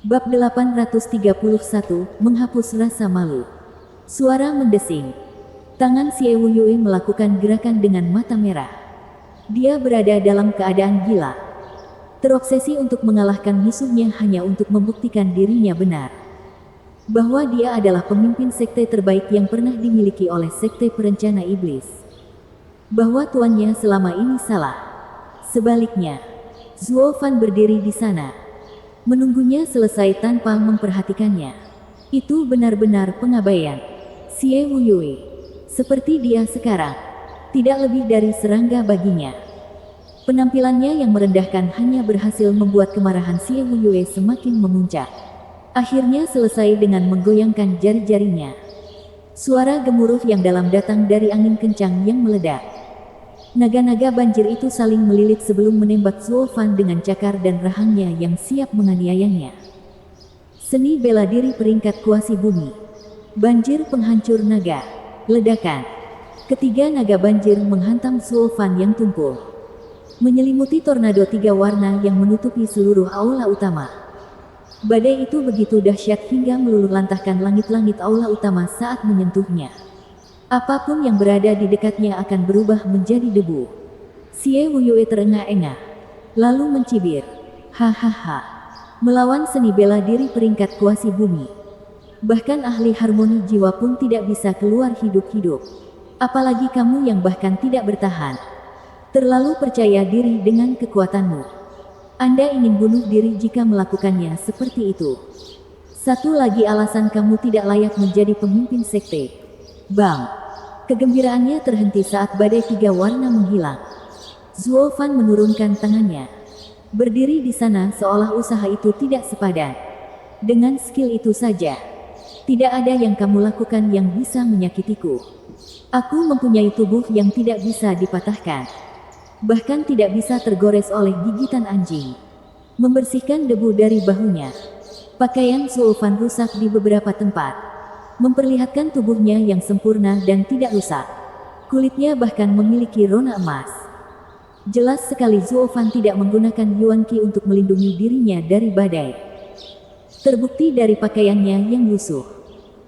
Bab 831, menghapus rasa malu. Suara mendesing. Tangan Xie Wuyue melakukan gerakan dengan mata merah. Dia berada dalam keadaan gila. Terobsesi untuk mengalahkan musuhnya hanya untuk membuktikan dirinya benar. Bahwa dia adalah pemimpin sekte terbaik yang pernah dimiliki oleh sekte perencana iblis. Bahwa tuannya selama ini salah. Sebaliknya, Zuo Fan berdiri di sana, menunggunya selesai tanpa memperhatikannya. Itu benar-benar pengabaian. Xie Wuyue, seperti dia sekarang, tidak lebih dari serangga baginya. Penampilannya yang merendahkan hanya berhasil membuat kemarahan Xie Wuyue semakin memuncak. Akhirnya selesai dengan menggoyangkan jari-jarinya. Suara gemuruh yang dalam datang dari angin kencang yang meledak. Naga-naga banjir itu saling melilit sebelum menembak Zuo Fan dengan cakar dan rahangnya yang siap menganiayanya. Seni bela diri peringkat kuasi bumi. Banjir penghancur naga. Ledakan. Ketiga naga banjir menghantam Zuo Fan yang tumpul. Menyelimuti tornado tiga warna yang menutupi seluruh aula utama. Badai itu begitu dahsyat hingga meluluh lantahkan langit-langit aula utama saat menyentuhnya. Apapun yang berada di dekatnya akan berubah menjadi debu. Xie Wuyue terengah-engah, lalu mencibir. Hahaha. Melawan seni bela diri peringkat kuasi bumi. Bahkan ahli harmoni jiwa pun tidak bisa keluar hidup-hidup. Apalagi kamu yang bahkan tidak bertahan. Terlalu percaya diri dengan kekuatanmu. Anda ingin bunuh diri jika melakukannya seperti itu. Satu lagi alasan kamu tidak layak menjadi pemimpin sekte. Bang! Kegembiraannya terhenti saat badai tiga warna menghilang. Zuo Fan menurunkan tangannya. Berdiri di sana seolah usaha itu tidak sepadan. Dengan skill itu saja, tidak ada yang kamu lakukan yang bisa menyakitiku. Aku mempunyai tubuh yang tidak bisa dipatahkan. Bahkan tidak bisa tergores oleh gigitan anjing. Membersihkan debu dari bahunya. Pakaian Zuo Fan rusak di beberapa tempat, memperlihatkan tubuhnya yang sempurna dan tidak rusak. Kulitnya bahkan memiliki rona emas. Jelas sekali Zuo Fan tidak menggunakan Yuan Qi untuk melindungi dirinya dari badai. Terbukti dari pakaiannya yang lusuh.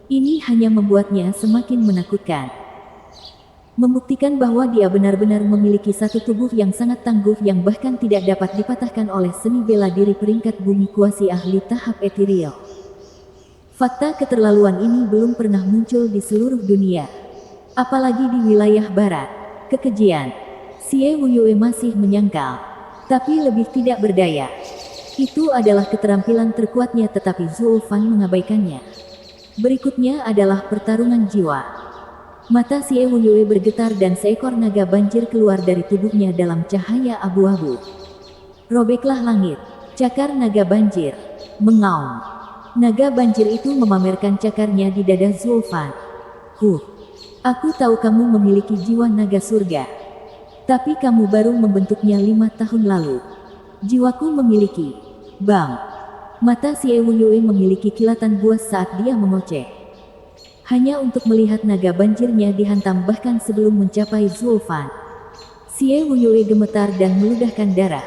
Ini hanya membuatnya semakin menakutkan. Membuktikan bahwa dia benar-benar memiliki satu tubuh yang sangat tangguh yang bahkan tidak dapat dipatahkan oleh seni bela diri peringkat bumi kuasi ahli tahap ethereal. Fakta keterlaluan ini belum pernah muncul di seluruh dunia. Apalagi di wilayah barat. Kekejian. Xie Wuyue masih menyangkal. Tapi lebih tidak berdaya. Itu adalah keterampilan terkuatnya tetapi Zuo Fan mengabaikannya. Berikutnya adalah pertarungan jiwa. Mata Xie Wuyue bergetar dan seekor naga banjir keluar dari tubuhnya dalam cahaya abu-abu. Robeklah langit. Cakar naga banjir. Mengaum. Naga banjir itu memamerkan cakarnya di dada Zuo Fan. Aku tahu kamu memiliki jiwa naga surga. Tapi kamu baru membentuknya 5 tahun lalu. Jiwaku memiliki. Bang! Mata Xie Wuyue memiliki kilatan buas saat dia mengoceh. Hanya untuk melihat naga banjirnya dihantam bahkan sebelum mencapai Zuo Fan. Xie Wuyue gemetar dan meludahkan darah.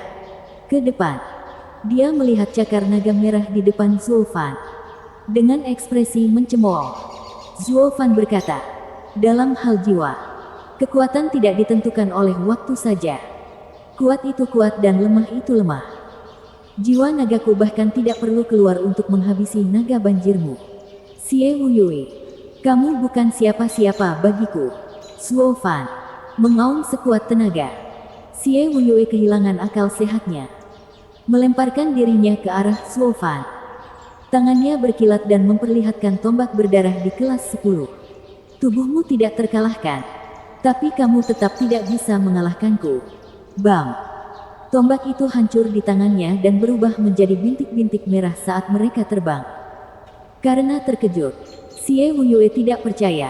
Ke depan. Dia melihat cakar naga merah di depan Zuo Fan. Dengan ekspresi mencemooh, Zuo Fan berkata, dalam hal jiwa, kekuatan tidak ditentukan oleh waktu saja. Kuat itu kuat dan lemah itu lemah. Jiwa nagaku bahkan tidak perlu keluar untuk menghabisi naga banjirmu. Xie Wuyue, kamu bukan siapa-siapa bagiku. Zuo Fan mengaum sekuat tenaga. Xie Wuyue kehilangan akal sehatnya. Melemparkan dirinya ke arah Zuo Fan. Tangannya berkilat dan memperlihatkan tombak berdarah di kelas 10. Tubuhmu tidak terkalahkan. Tapi kamu tetap tidak bisa mengalahkanku. Bang! Tombak itu hancur di tangannya dan berubah menjadi bintik-bintik merah saat mereka terbang. Karena terkejut, Xie Wuyue tidak percaya.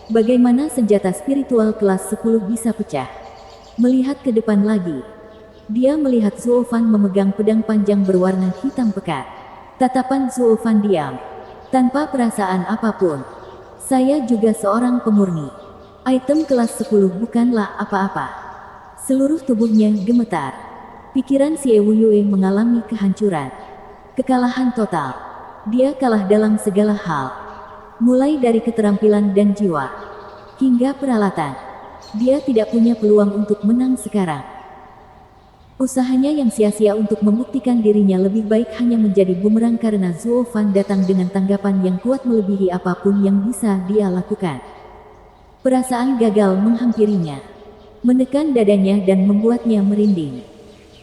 Bagaimana senjata spiritual kelas 10 bisa pecah? Melihat ke depan lagi. Dia melihat Zuo Fan memegang pedang panjang berwarna hitam pekat. Tatapan Zuo Fan diam. Tanpa perasaan apapun. Saya juga seorang pemurni. Item kelas 10 bukanlah apa-apa. Seluruh tubuhnya gemetar. Pikiran Xie Wuyue mengalami kehancuran. Kekalahan total. Dia kalah dalam segala hal. Mulai dari keterampilan dan jiwa, hingga peralatan. Dia tidak punya peluang untuk menang sekarang. Usahanya yang sia-sia untuk membuktikan dirinya lebih baik hanya menjadi bumerang karena Zuo Fan datang dengan tanggapan yang kuat melebihi apapun yang bisa dia lakukan. Perasaan gagal menghampirinya, menekan dadanya dan membuatnya merinding.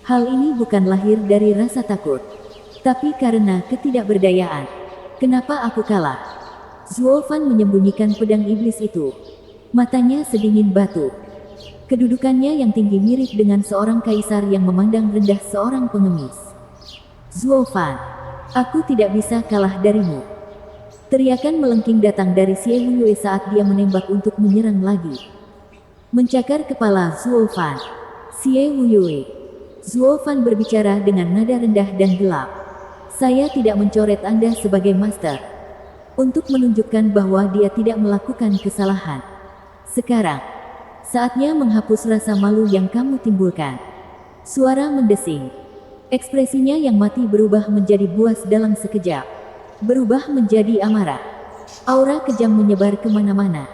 Hal ini bukan lahir dari rasa takut, tapi karena ketidakberdayaan. Kenapa aku kalah? Zuo Fan menyembunyikan pedang iblis itu. Matanya sedingin batu. Kedudukannya yang tinggi mirip dengan seorang kaisar yang memandang rendah seorang pengemis. Zuo Fan, aku tidak bisa kalah darimu. Teriakan melengking datang dari Xie Huiyue saat dia menembak untuk menyerang lagi. Mencakar kepala Zuo Fan. Xie Huiyue. Zuo Fan berbicara dengan nada rendah dan gelap. Saya tidak mencoret Anda sebagai master. Untuk menunjukkan bahwa dia tidak melakukan kesalahan. Sekarang, saatnya menghapus rasa malu yang kamu timbulkan. Suara mendesing. Ekspresinya yang mati berubah menjadi buas dalam sekejap. Berubah menjadi amarah. Aura kejam menyebar kemana-mana,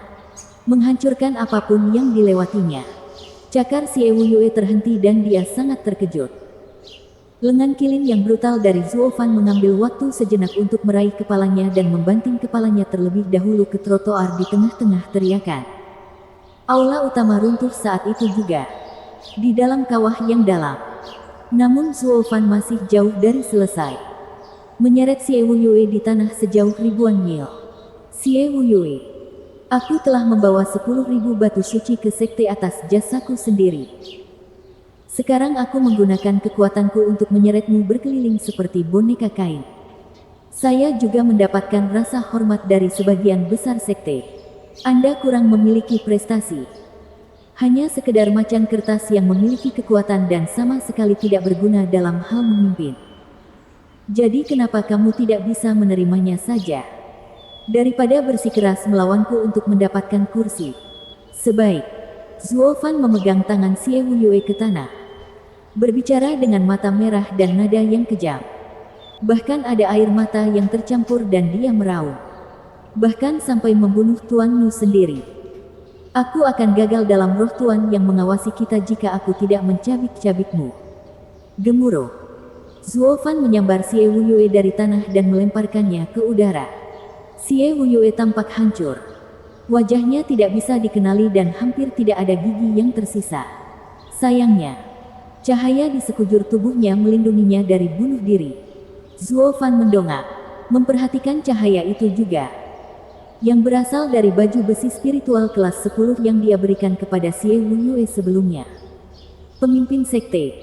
menghancurkan apapun yang dilewatinya. Cakar Xie Huiyue terhenti dan dia sangat terkejut. Lengan kilin yang brutal dari Zuo Fan mengambil waktu sejenak untuk meraih kepalanya dan membanting kepalanya terlebih dahulu ke trotoar di tengah-tengah teriakan. Aula utama runtuh saat itu juga. Di dalam kawah yang dalam. Namun Zuo Fan masih jauh dari selesai. Menyeret Xie Huiyue di tanah sejauh ribuan mil. Xie Huiyue, aku telah membawa 10.000 batu suci ke sekte atas jasaku sendiri. Sekarang aku menggunakan kekuatanku untuk menyeretmu berkeliling seperti boneka kain. Saya juga mendapatkan rasa hormat dari sebagian besar sekte. Anda kurang memiliki prestasi. Hanya sekedar macan kertas yang memiliki kekuatan dan sama sekali tidak berguna dalam hal memimpin. Jadi kenapa kamu tidak bisa menerimanya saja? Daripada bersikeras melawanku untuk mendapatkan kursi. Sebaik. Zuo Fan memegang tangan Xie Huiyue ke tanah. Berbicara dengan mata merah dan nada yang kejam. Bahkan ada air mata yang tercampur dan dia meraung. Bahkan sampai membunuh tuanmu sendiri. Aku akan gagal dalam roh tuan yang mengawasi kita jika aku tidak mencabik-cabikmu. Gemuruh. Zuo Fan menyambar Xie Huiyue dari tanah dan melemparkannya ke udara. Xie Huiyue tampak hancur. Wajahnya tidak bisa dikenali dan hampir tidak ada gigi yang tersisa. Sayangnya, cahaya di sekujur tubuhnya melindunginya dari bunuh diri. Zuo Fan mendongak, memperhatikan cahaya itu juga. Yang berasal dari baju besi spiritual kelas 10 yang dia berikan kepada Xie Huiyue sebelumnya. Pemimpin sekte,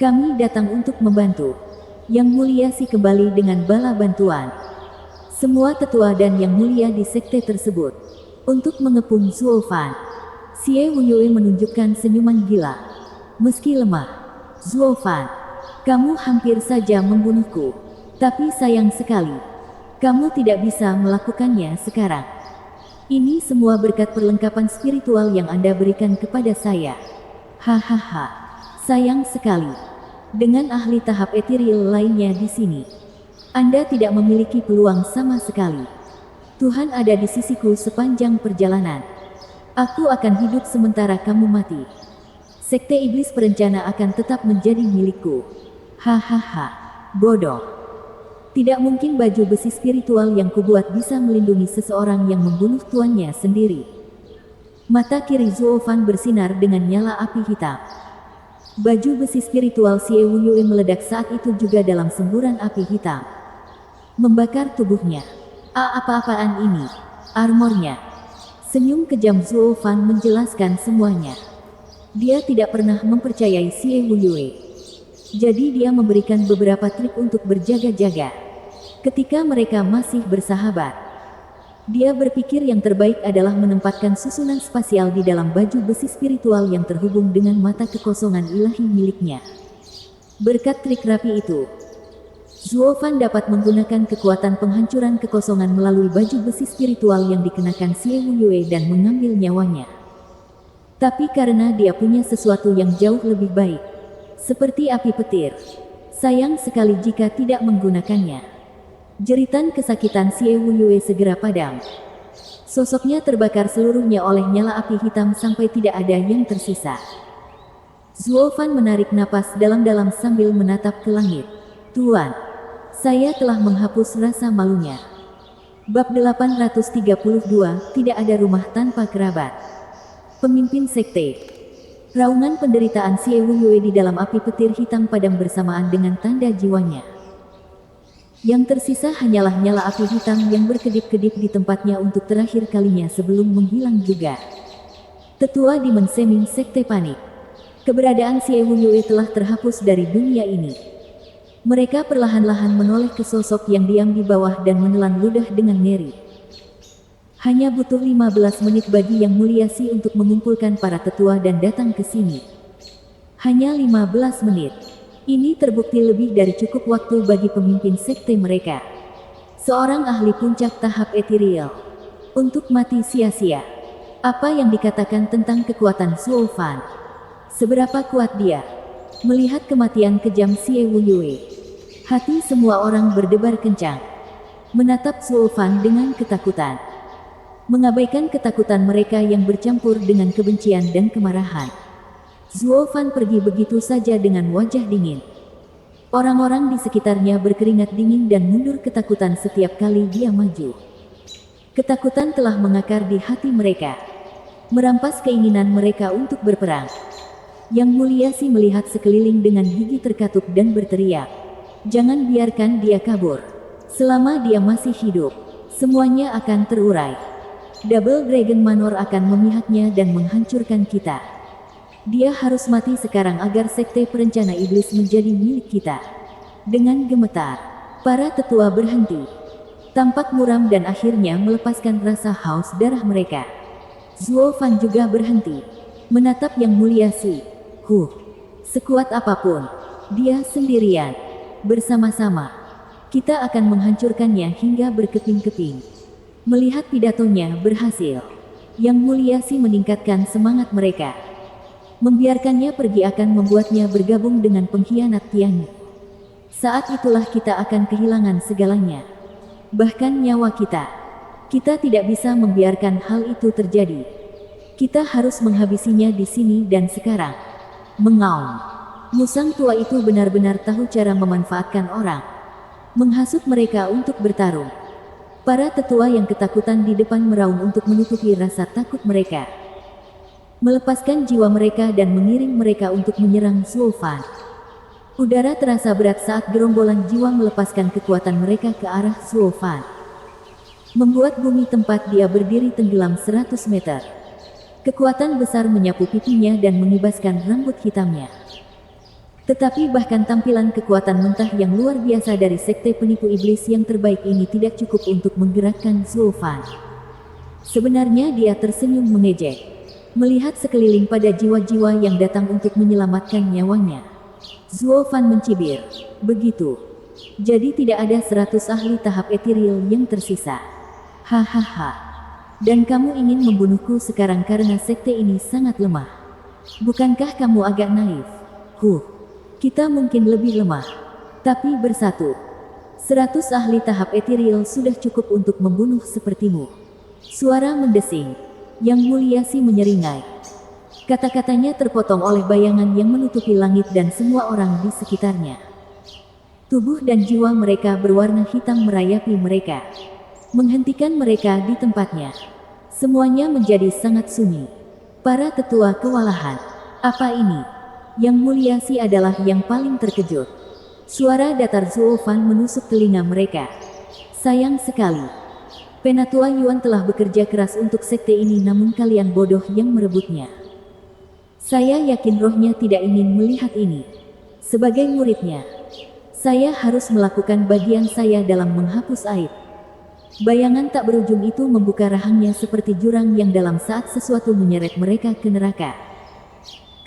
kami datang untuk membantu. Yang mulia si kembali dengan bala bantuan. Semua tetua dan yang mulia di sekte tersebut. Untuk mengepung Zuo Fan. Xie Huiyue menunjukkan senyuman gila. Meski lemah. Zuo Fan, kamu hampir saja membunuhku. Tapi sayang sekali, kamu tidak bisa melakukannya sekarang. Ini semua berkat perlengkapan spiritual yang Anda berikan kepada saya. Hahaha, sayang sekali. Dengan ahli tahap ethereal lainnya di sini, Anda tidak memiliki peluang sama sekali. Tuhan ada di sisiku sepanjang perjalanan. Aku akan hidup sementara kamu mati. Sekte iblis perencana akan tetap menjadi milikku. Hahaha, bodoh. Tidak mungkin baju besi spiritual yang kubuat bisa melindungi seseorang yang membunuh tuannya sendiri. Mata kiri Zuo Fan bersinar dengan nyala api hitam. Baju besi spiritual Xie Huiyue meledak saat itu juga dalam semburan api hitam. Membakar tubuhnya. Apa-apaan ini? Armornya. Senyum kejam Zuo Fan menjelaskan semuanya. Dia tidak pernah mempercayai Xie Huiyue. Jadi dia memberikan beberapa trik untuk berjaga-jaga. Ketika mereka masih bersahabat, dia berpikir yang terbaik adalah menempatkan susunan spasial di dalam baju besi spiritual yang terhubung dengan mata kekosongan ilahi miliknya. Berkat trik rapi itu, Zuo Fan dapat menggunakan kekuatan penghancuran kekosongan melalui baju besi spiritual yang dikenakan Xie Huiyue dan mengambil nyawanya. Tapi karena dia punya sesuatu yang jauh lebih baik, seperti api petir, Sayang sekali jika tidak menggunakannya. Jeritan kesakitan Xie Wuyue segera padam. Sosoknya terbakar seluruhnya oleh nyala api hitam sampai tidak ada yang tersisa. Zuo Fan menarik napas dalam-dalam sambil menatap ke langit. Tuan, saya telah menghapus rasa malunya. Bab 832, tidak ada rumah tanpa kerabat. Pemimpin sekte. Raungan penderitaan Xie Wuyue di dalam api petir hitam padam bersamaan dengan tanda jiwanya. Yang tersisa hanyalah nyala api hitam yang berkedip-kedip di tempatnya untuk terakhir kalinya sebelum menghilang juga. Tetua di Menseming Sekte panik. Keberadaan Xie Wuyue telah terhapus dari dunia ini. Mereka perlahan-lahan menoleh ke sosok yang diam di bawah dan menelan ludah dengan ngeri. Hanya butuh 15 menit bagi Yang Mulia Si untuk mengumpulkan para tetua dan datang ke sini. Hanya 15 menit. Ini terbukti lebih dari cukup waktu bagi pemimpin sekte mereka. Seorang ahli puncak tahap ethereal. Untuk mati sia-sia. Apa yang dikatakan tentang kekuatan Zuo Fan? Seberapa kuat dia? Melihat kematian kejam Xie Wuyue, hati semua orang berdebar kencang. Menatap Zuo Fan dengan ketakutan. Mengabaikan ketakutan mereka yang bercampur dengan kebencian dan kemarahan. Zuo Fan pergi begitu saja dengan wajah dingin. Orang-orang di sekitarnya berkeringat dingin dan mundur ketakutan setiap kali dia maju. Ketakutan telah mengakar di hati mereka, merampas keinginan mereka untuk berperang. Yang Mulia Si melihat sekeliling dengan gigi terkatup dan berteriak, "Jangan biarkan dia kabur. Selama dia masih hidup, semuanya akan terurai. Double Dragon Manor akan memihaknya dan menghancurkan kita. Dia harus mati sekarang agar sekte perencana iblis menjadi milik kita." Dengan gemetar, para tetua berhenti. Tampak muram dan akhirnya melepaskan rasa haus darah mereka. Zuo Fan juga berhenti. Menatap Yang Mulia Si. Sekuat apapun, dia sendirian. Bersama-sama, kita akan menghancurkannya hingga berkeping-keping. Melihat pidatonya berhasil, Yang Mulia Si meningkatkan semangat mereka. Membiarkannya pergi akan membuatnya bergabung dengan pengkhianat Tianyu. Saat itulah kita akan kehilangan segalanya. Bahkan nyawa kita. Kita tidak bisa membiarkan hal itu terjadi. Kita harus menghabisinya di sini dan sekarang. Mengaum. Musang tua itu benar-benar tahu cara memanfaatkan orang. Menghasut mereka untuk bertarung. Para tetua yang ketakutan di depan meraung untuk menutupi rasa takut mereka. Melepaskan jiwa mereka dan mengiring mereka untuk menyerang Zuo Fan. Udara terasa berat saat gerombolan jiwa melepaskan kekuatan mereka ke arah Zuo Fan. Membuat bumi tempat dia berdiri tenggelam 100 meter. Kekuatan besar menyapu pipinya dan mengibaskan rambut hitamnya. Tetapi bahkan tampilan kekuatan mentah yang luar biasa dari sekte penipu iblis yang terbaik ini tidak cukup untuk menggerakkan Zuo Fan. Sebenarnya dia tersenyum mengejek. Melihat sekeliling pada jiwa-jiwa yang datang untuk menyelamatkan nyawanya. Zuo Fan mencibir. Begitu. Jadi tidak ada 100 ahli tahap ethereal yang tersisa. Hahaha. Dan kamu ingin membunuhku sekarang karena sekte ini sangat lemah. Bukankah kamu agak naif? Kita mungkin lebih lemah. Tapi bersatu. 100 ahli tahap ethereal sudah cukup untuk membunuh sepertimu. Suara mendesing. Yang Mulia Si menyeringai. Kata-katanya terpotong oleh bayangan yang menutupi langit dan semua orang di sekitarnya. Tubuh dan jiwa mereka berwarna hitam merayapi mereka. Menghentikan mereka di tempatnya. Semuanya menjadi sangat sunyi. Para tetua kewalahan. Apa ini? Yang Mulia Si adalah yang paling terkejut. Suara datar Zuo Fan menusuk telinga mereka. Sayang sekali. Penatua Yuan telah bekerja keras untuk sekte ini namun kalian bodoh yang merebutnya. Saya yakin rohnya tidak ingin melihat ini. Sebagai muridnya, saya harus melakukan bagian saya dalam menghapus aib. Bayangan tak berujung itu membuka rahangnya seperti jurang yang dalam saat sesuatu menyeret mereka ke neraka.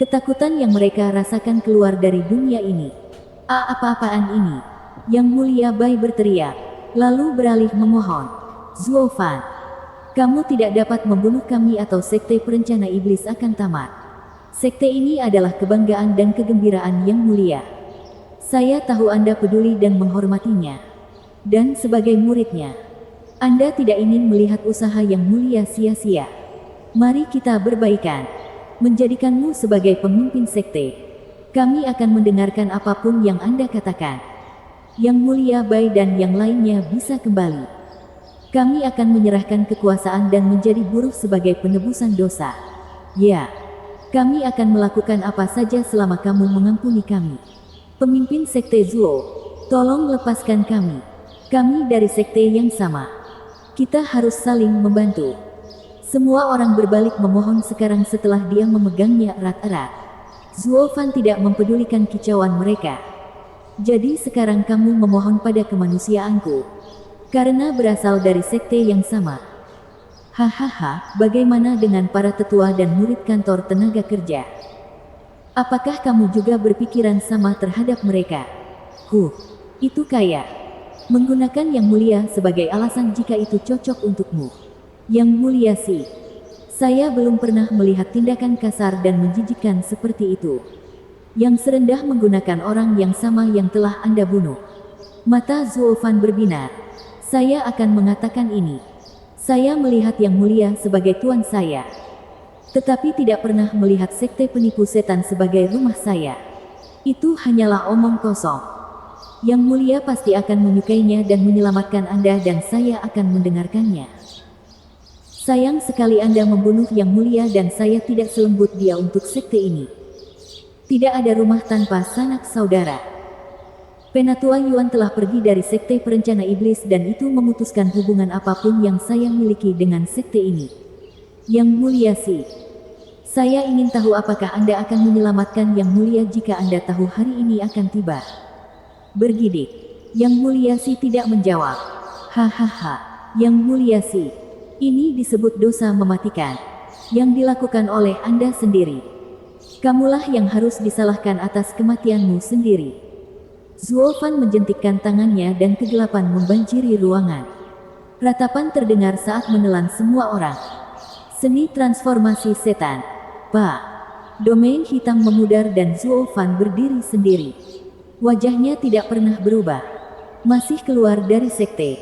Ketakutan yang mereka rasakan keluar dari dunia ini. Apa-apaan ini? Yang Mulia Bai berteriak, lalu beralih memohon. Zuo Fan, kamu tidak dapat membunuh kami atau sekte perencana iblis akan tamat. Sekte ini adalah kebanggaan dan kegembiraan yang mulia. Saya tahu Anda peduli dan menghormatinya. Dan sebagai muridnya, Anda tidak ingin melihat usaha yang mulia sia-sia. Mari kita berbaikan. Menjadikanmu sebagai pemimpin sekte. Kami akan mendengarkan apapun yang Anda katakan. Yang mulia Bai dan yang lainnya bisa kembali. Kami akan menyerahkan kekuasaan dan menjadi buruh sebagai penebusan dosa. Ya, kami akan melakukan apa saja selama kamu mengampuni kami. Pemimpin sekte Zuo, tolong lepaskan kami. Kami dari sekte yang sama. Kita harus saling membantu. Semua orang berbalik memohon sekarang setelah dia memegangnya erat-erat. Zuo Fan tidak mempedulikan kicauan mereka. Jadi sekarang kamu memohon pada kemanusiaanku. Karena berasal dari sekte yang sama. Hahaha, bagaimana dengan para tetua dan murid kantor tenaga kerja? Apakah kamu juga berpikiran sama terhadap mereka? Itu kaya. Menggunakan yang mulia sebagai alasan jika itu cocok untukmu. Yang mulia sih. Saya belum pernah melihat tindakan kasar dan menjijikkan seperti itu. Yang serendah menggunakan orang yang sama yang telah Anda bunuh. Mata Zuo Fan berbinar. Saya akan mengatakan ini. Saya melihat yang mulia sebagai tuan saya. Tetapi tidak pernah melihat sekte penipu setan sebagai rumah saya. Itu hanyalah omong kosong. Yang mulia pasti akan menyukainya dan menyelamatkan Anda dan saya akan mendengarkannya. Sayang sekali Anda membunuh yang mulia dan saya tidak selembut dia untuk sekte ini. Tidak ada rumah tanpa sanak saudara. Penatua Yuan telah pergi dari sekte perencana iblis dan itu memutuskan hubungan apapun yang saya miliki dengan sekte ini. Yang mulia sih. Saya ingin tahu apakah Anda akan menyelamatkan yang mulia jika Anda tahu hari ini akan tiba. Bergidik. Yang mulia sih tidak menjawab. Hahaha. Yang mulia sih. Ini disebut dosa mematikan. Yang dilakukan oleh Anda sendiri. Kamulah yang harus disalahkan atas kematianmu sendiri. Zuo Fan menjentikkan tangannya dan kegelapan membanjiri ruangan. Ratapan terdengar saat menelan semua orang. Seni transformasi setan. Domain hitam memudar dan Zuo Fan berdiri sendiri. Wajahnya tidak pernah berubah. Masih keluar dari sekte.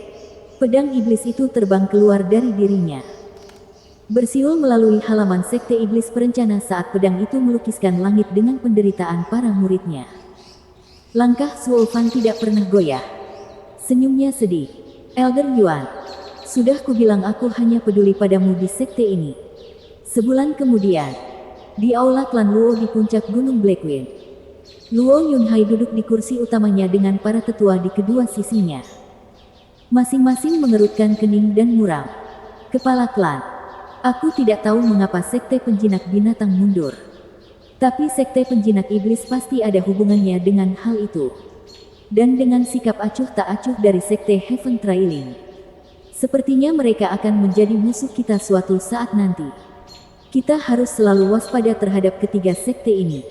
Pedang iblis itu terbang keluar dari dirinya. Bersiul melalui halaman sekte iblis perencana saat pedang itu melukiskan langit dengan penderitaan para muridnya. Langkah Zuo Fan tidak pernah goyah. Senyumnya sedih. Elder Yuan, sudah kubilang aku hanya peduli padamu di sekte ini. Sebulan kemudian, di aula klan Luo di puncak Gunung Blackwind, Luo Yunhai duduk di kursi utamanya dengan para tetua di kedua sisinya. Masing-masing mengerutkan kening dan muram. Kepala klan, aku tidak tahu mengapa sekte penjinak binatang mundur. Tapi sekte penjinak iblis pasti ada hubungannya dengan hal itu. Dan dengan sikap acuh tak acuh dari sekte Heaven Trailing. Sepertinya mereka akan menjadi musuh kita suatu saat nanti. Kita harus selalu waspada terhadap ketiga sekte ini.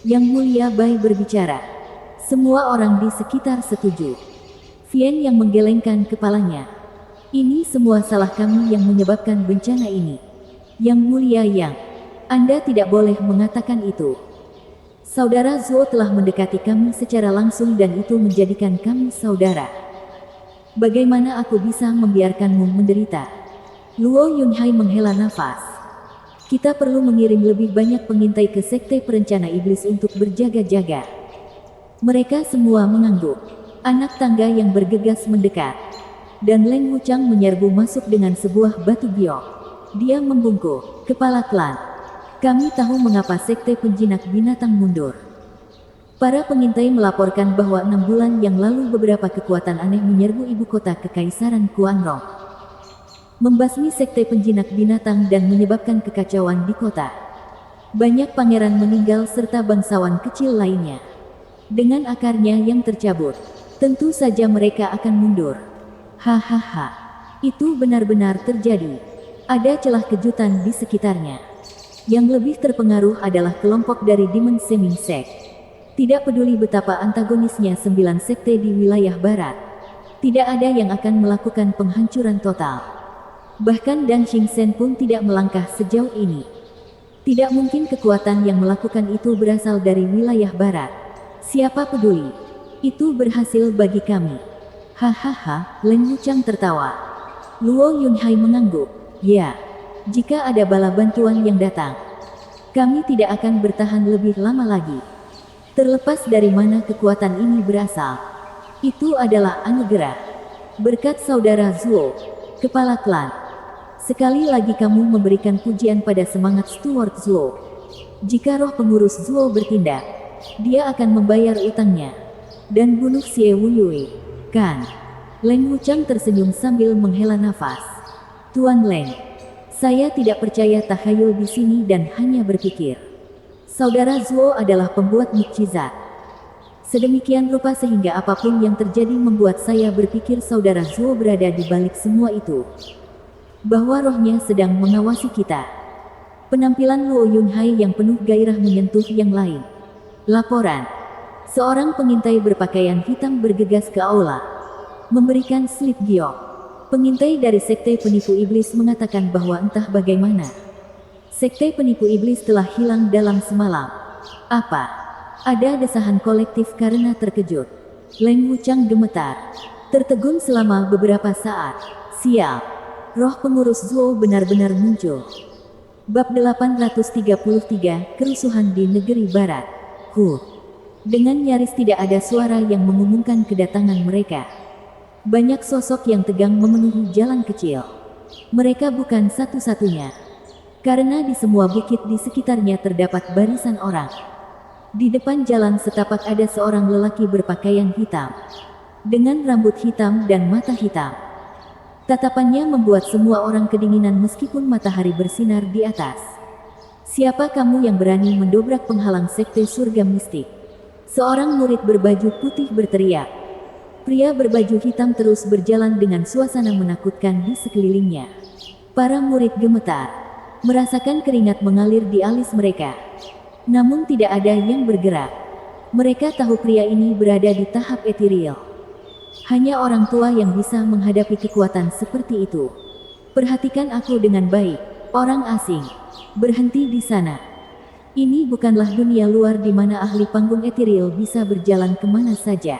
Yang mulia Bai berbicara. Semua orang di sekitar setuju. Vian yang menggelengkan kepalanya. Ini semua salah kami yang menyebabkan bencana ini. Yang mulia Yang, Anda tidak boleh mengatakan itu. Saudara Zuo telah mendekati kami secara langsung dan itu menjadikan kami saudara. Bagaimana aku bisa membiarkanmu menderita? Luo Yunhai menghela nafas. Kita perlu mengirim lebih banyak pengintai ke sekte perencana iblis untuk berjaga-jaga. Mereka semua mengangguk. Anak tangga yang bergegas mendekat. Dan Leng Wuchang menyerbu masuk dengan sebuah batu biok. Dia membungkuk. Kepala klan. Kami tahu mengapa sekte penjinak binatang mundur. Para pengintai melaporkan bahwa 6 bulan yang lalu beberapa kekuatan aneh menyerbu ibu kota Kekaisaran Kuanrong. Membasmi sekte penjinak binatang dan menyebabkan kekacauan di kota. Banyak pangeran meninggal serta bangsawan kecil lainnya. Dengan akarnya yang tercabut, tentu saja mereka akan mundur. Hahaha, itu benar-benar terjadi. Ada celah kejutan di sekitarnya. Yang lebih terpengaruh adalah kelompok dari Demon Seming Sect. Tidak peduli betapa antagonisnya 9 sekte di wilayah barat. Tidak ada yang akan melakukan penghancuran total. Bahkan Dan Xingsen pun tidak melangkah sejauh ini. Tidak mungkin kekuatan yang melakukan itu berasal dari wilayah barat. Siapa peduli? Itu berhasil bagi kami. Hahaha, Leng Wuchang tertawa. Luo Yunhai mengangguk. Ya, jika ada bala bantuan yang datang, kami tidak akan bertahan lebih lama lagi. Terlepas dari mana kekuatan ini berasal, itu adalah anugerah. Berkat saudara Zuo, kepala klan. Sekali lagi kamu memberikan pujian pada semangat Steward Zuo. Jika roh pengurus Zuo bertindak, dia akan membayar utangnya dan bunuh Xie Wuyue. Kan? Leng Wuchang tersenyum sambil menghela nafas. Tuan Leng, saya tidak percaya tahayul di sini dan hanya berpikir saudara Zuo adalah pembuat mukjizat. Sedemikian rupa sehingga apapun yang terjadi membuat saya berpikir saudara Zuo berada di balik semua itu. Bahwa rohnya sedang mengawasi kita. Penampilan Luo Yunhai yang penuh gairah menyentuh yang lain. Laporan. Seorang pengintai berpakaian hitam bergegas ke aula. Memberikan slip giok. Pengintai dari Sekte Penipu Iblis mengatakan bahwa entah bagaimana Sekte Penipu Iblis telah hilang dalam semalam. Apa? Ada desahan kolektif karena terkejut. Leng Wuchang gemetar. Tertegun selama beberapa saat. Sial. Roh pengurus Zuo benar-benar muncul. Bab 833, Kerusuhan di Negeri Barat. Dengan nyaris tidak ada suara yang mengumumkan kedatangan mereka. Banyak sosok yang tegang memenuhi jalan kecil. Mereka bukan satu-satunya. Karena di semua bukit di sekitarnya terdapat barisan orang. Di depan jalan setapak ada seorang lelaki berpakaian hitam. Dengan rambut hitam dan mata hitam. Tatapannya membuat semua orang kedinginan meskipun matahari bersinar di atas. Siapa kamu yang berani mendobrak penghalang sekte surga mistik? Seorang murid berbaju putih berteriak. Pria berbaju hitam terus berjalan dengan suasana menakutkan di sekelilingnya. Para murid gemetar. Merasakan keringat mengalir di alis mereka. Namun tidak ada yang bergerak. Mereka tahu pria ini berada di tahap ethereal. Hanya orang tua yang bisa menghadapi kekuatan seperti itu. Perhatikan aku dengan baik, orang asing. Berhenti di sana. Ini bukanlah dunia luar di mana ahli panggung ethereal bisa berjalan kemana saja.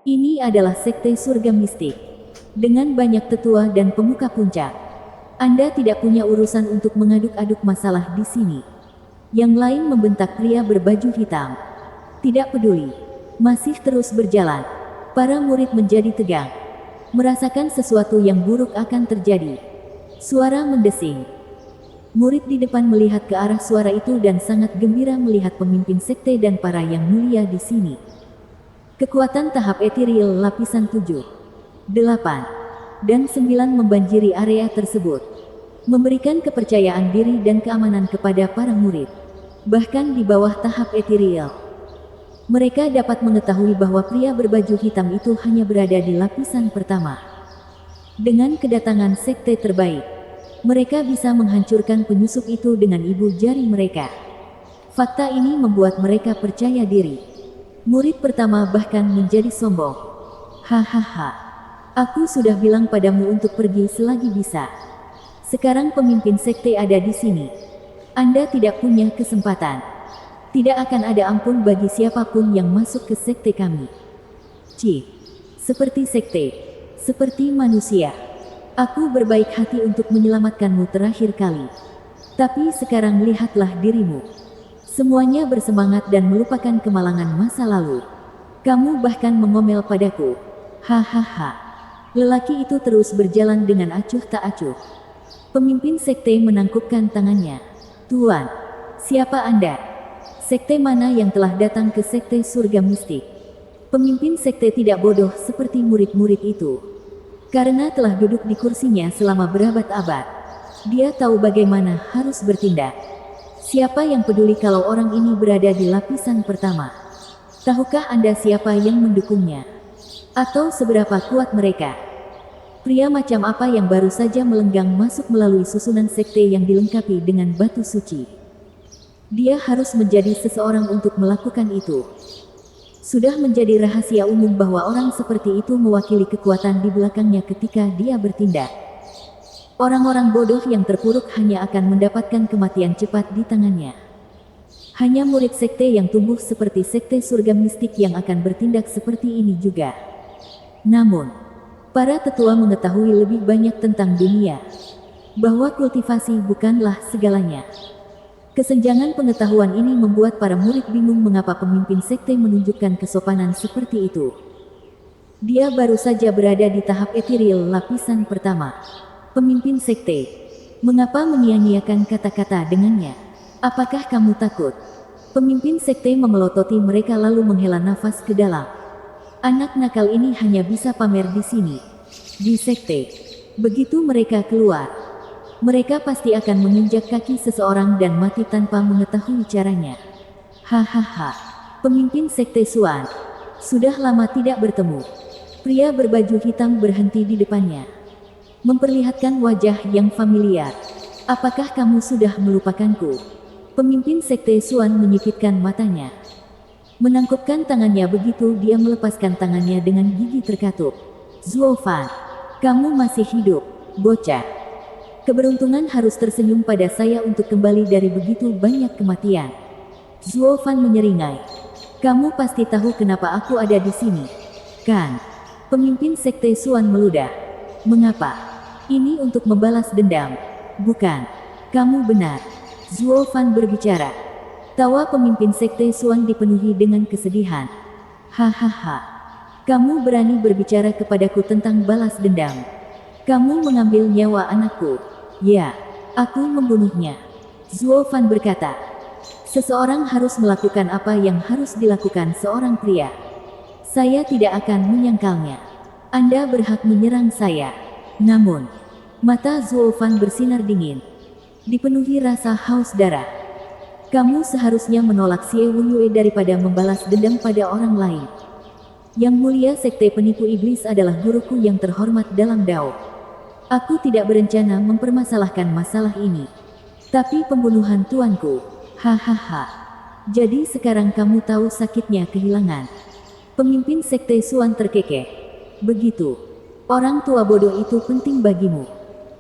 Ini adalah sekte surga mistik. Dengan banyak tetua dan pemuka puncak. Anda tidak punya urusan untuk mengaduk-aduk masalah di sini. Yang lain membentak pria berbaju hitam. Tidak peduli. Masih terus berjalan. Para murid menjadi tegang. Merasakan sesuatu yang buruk akan terjadi. Suara mendesing. Murid di depan melihat ke arah suara itu dan sangat gembira melihat pemimpin sekte dan para yang mulia di sini. Kekuatan tahap ethereal lapisan 7, 8, dan 9 membanjiri area tersebut. Memberikan kepercayaan diri dan keamanan kepada para murid. Bahkan di bawah tahap ethereal. Mereka dapat mengetahui bahwa pria berbaju hitam itu hanya berada di lapisan pertama. Dengan kedatangan sekte terbaik, mereka bisa menghancurkan penyusup itu dengan ibu jari mereka. Fakta ini membuat mereka percaya diri. Murid pertama bahkan menjadi sombong. Hahaha. Aku sudah bilang padamu untuk pergi selagi bisa. Sekarang pemimpin sekte ada di sini. Anda tidak punya kesempatan. Tidak akan ada ampun bagi siapapun yang masuk ke sekte kami. Seperti sekte. Seperti manusia. Aku berbaik hati untuk menyelamatkanmu terakhir kali. Tapi sekarang lihatlah dirimu. Semuanya bersemangat dan melupakan kemalangan masa lalu. Kamu bahkan mengomel padaku. Hahaha. Lelaki itu terus berjalan dengan acuh tak acuh. Pemimpin sekte menangkupkan tangannya. Tuan, siapa Anda? Sekte mana yang telah datang ke sekte surga mistik? Pemimpin sekte tidak bodoh seperti murid-murid itu. Karena telah duduk di kursinya selama berabad-abad. Dia tahu bagaimana harus bertindak. Siapa yang peduli kalau orang ini berada di lapisan pertama? Tahukah Anda siapa yang mendukungnya? Atau seberapa kuat mereka? Pria macam apa yang baru saja melenggang masuk melalui susunan sekte yang dilengkapi dengan batu suci? Dia harus menjadi seseorang untuk melakukan itu. Sudah menjadi rahasia umum bahwa orang seperti itu mewakili kekuatan di belakangnya ketika dia bertindak. Orang-orang bodoh yang terpuruk hanya akan mendapatkan kematian cepat di tangannya. Hanya murid sekte yang tumbuh seperti sekte surga mistik yang akan bertindak seperti ini juga. Namun, para tetua mengetahui lebih banyak tentang dunia, bahwa kultivasi bukanlah segalanya. Kesenjangan pengetahuan ini membuat para murid bingung mengapa pemimpin sekte menunjukkan kesopanan seperti itu. Dia baru saja berada di tahap etiril lapisan pertama. Pemimpin sekte, mengapa menyia-nyiakan kata-kata dengannya? Apakah kamu takut? Pemimpin sekte memelototi mereka lalu menghela nafas ke dalam. Anak nakal ini hanya bisa pamer di sini, di sekte. Begitu mereka keluar, mereka pasti akan menginjak kaki seseorang dan mati tanpa mengetahui caranya. Hahaha. Pemimpin sekte Xuan, sudah lama tidak bertemu. Pria berbaju hitam berhenti di depannya, memperlihatkan wajah yang familiar. Apakah kamu sudah melupakanku? Pemimpin sekte Xuan menyipitkan matanya, menangkupkan tangannya begitu dia melepaskan tangannya dengan gigi terkatup. Zuo Fan, kamu masih hidup, bocah. Keberuntungan harus tersenyum pada saya untuk kembali dari begitu banyak kematian. Zuo Fan menyeringai. Kamu pasti tahu kenapa aku ada di sini, kan? Pemimpin sekte Xuan meludah. Mengapa? Ini untuk membalas dendam, bukan? Kamu benar. Zuo Fan berbicara. Tawa pemimpin sekte Xuan dipenuhi dengan kesedihan. Hahaha. Kamu berani berbicara kepadaku tentang balas dendam. Kamu mengambil nyawa anakku. Ya, aku membunuhnya. Zuo Fan berkata. Seseorang harus melakukan apa yang harus dilakukan seorang pria. Saya tidak akan menyangkalnya. Anda berhak menyerang saya. Namun, mata Zuo Fan bersinar dingin, dipenuhi rasa haus darah. Kamu seharusnya menolak Xie Wunyue daripada membalas dendam pada orang lain. Yang mulia sekte penipu iblis adalah guruku yang terhormat dalam Dao. Aku tidak berencana mempermasalahkan masalah ini. Tapi pembunuhan tuanku, hahaha. Jadi sekarang kamu tahu sakitnya kehilangan. Pemimpin sekte Xuan terkekeh. Begitu. Orang tua bodoh itu penting bagimu.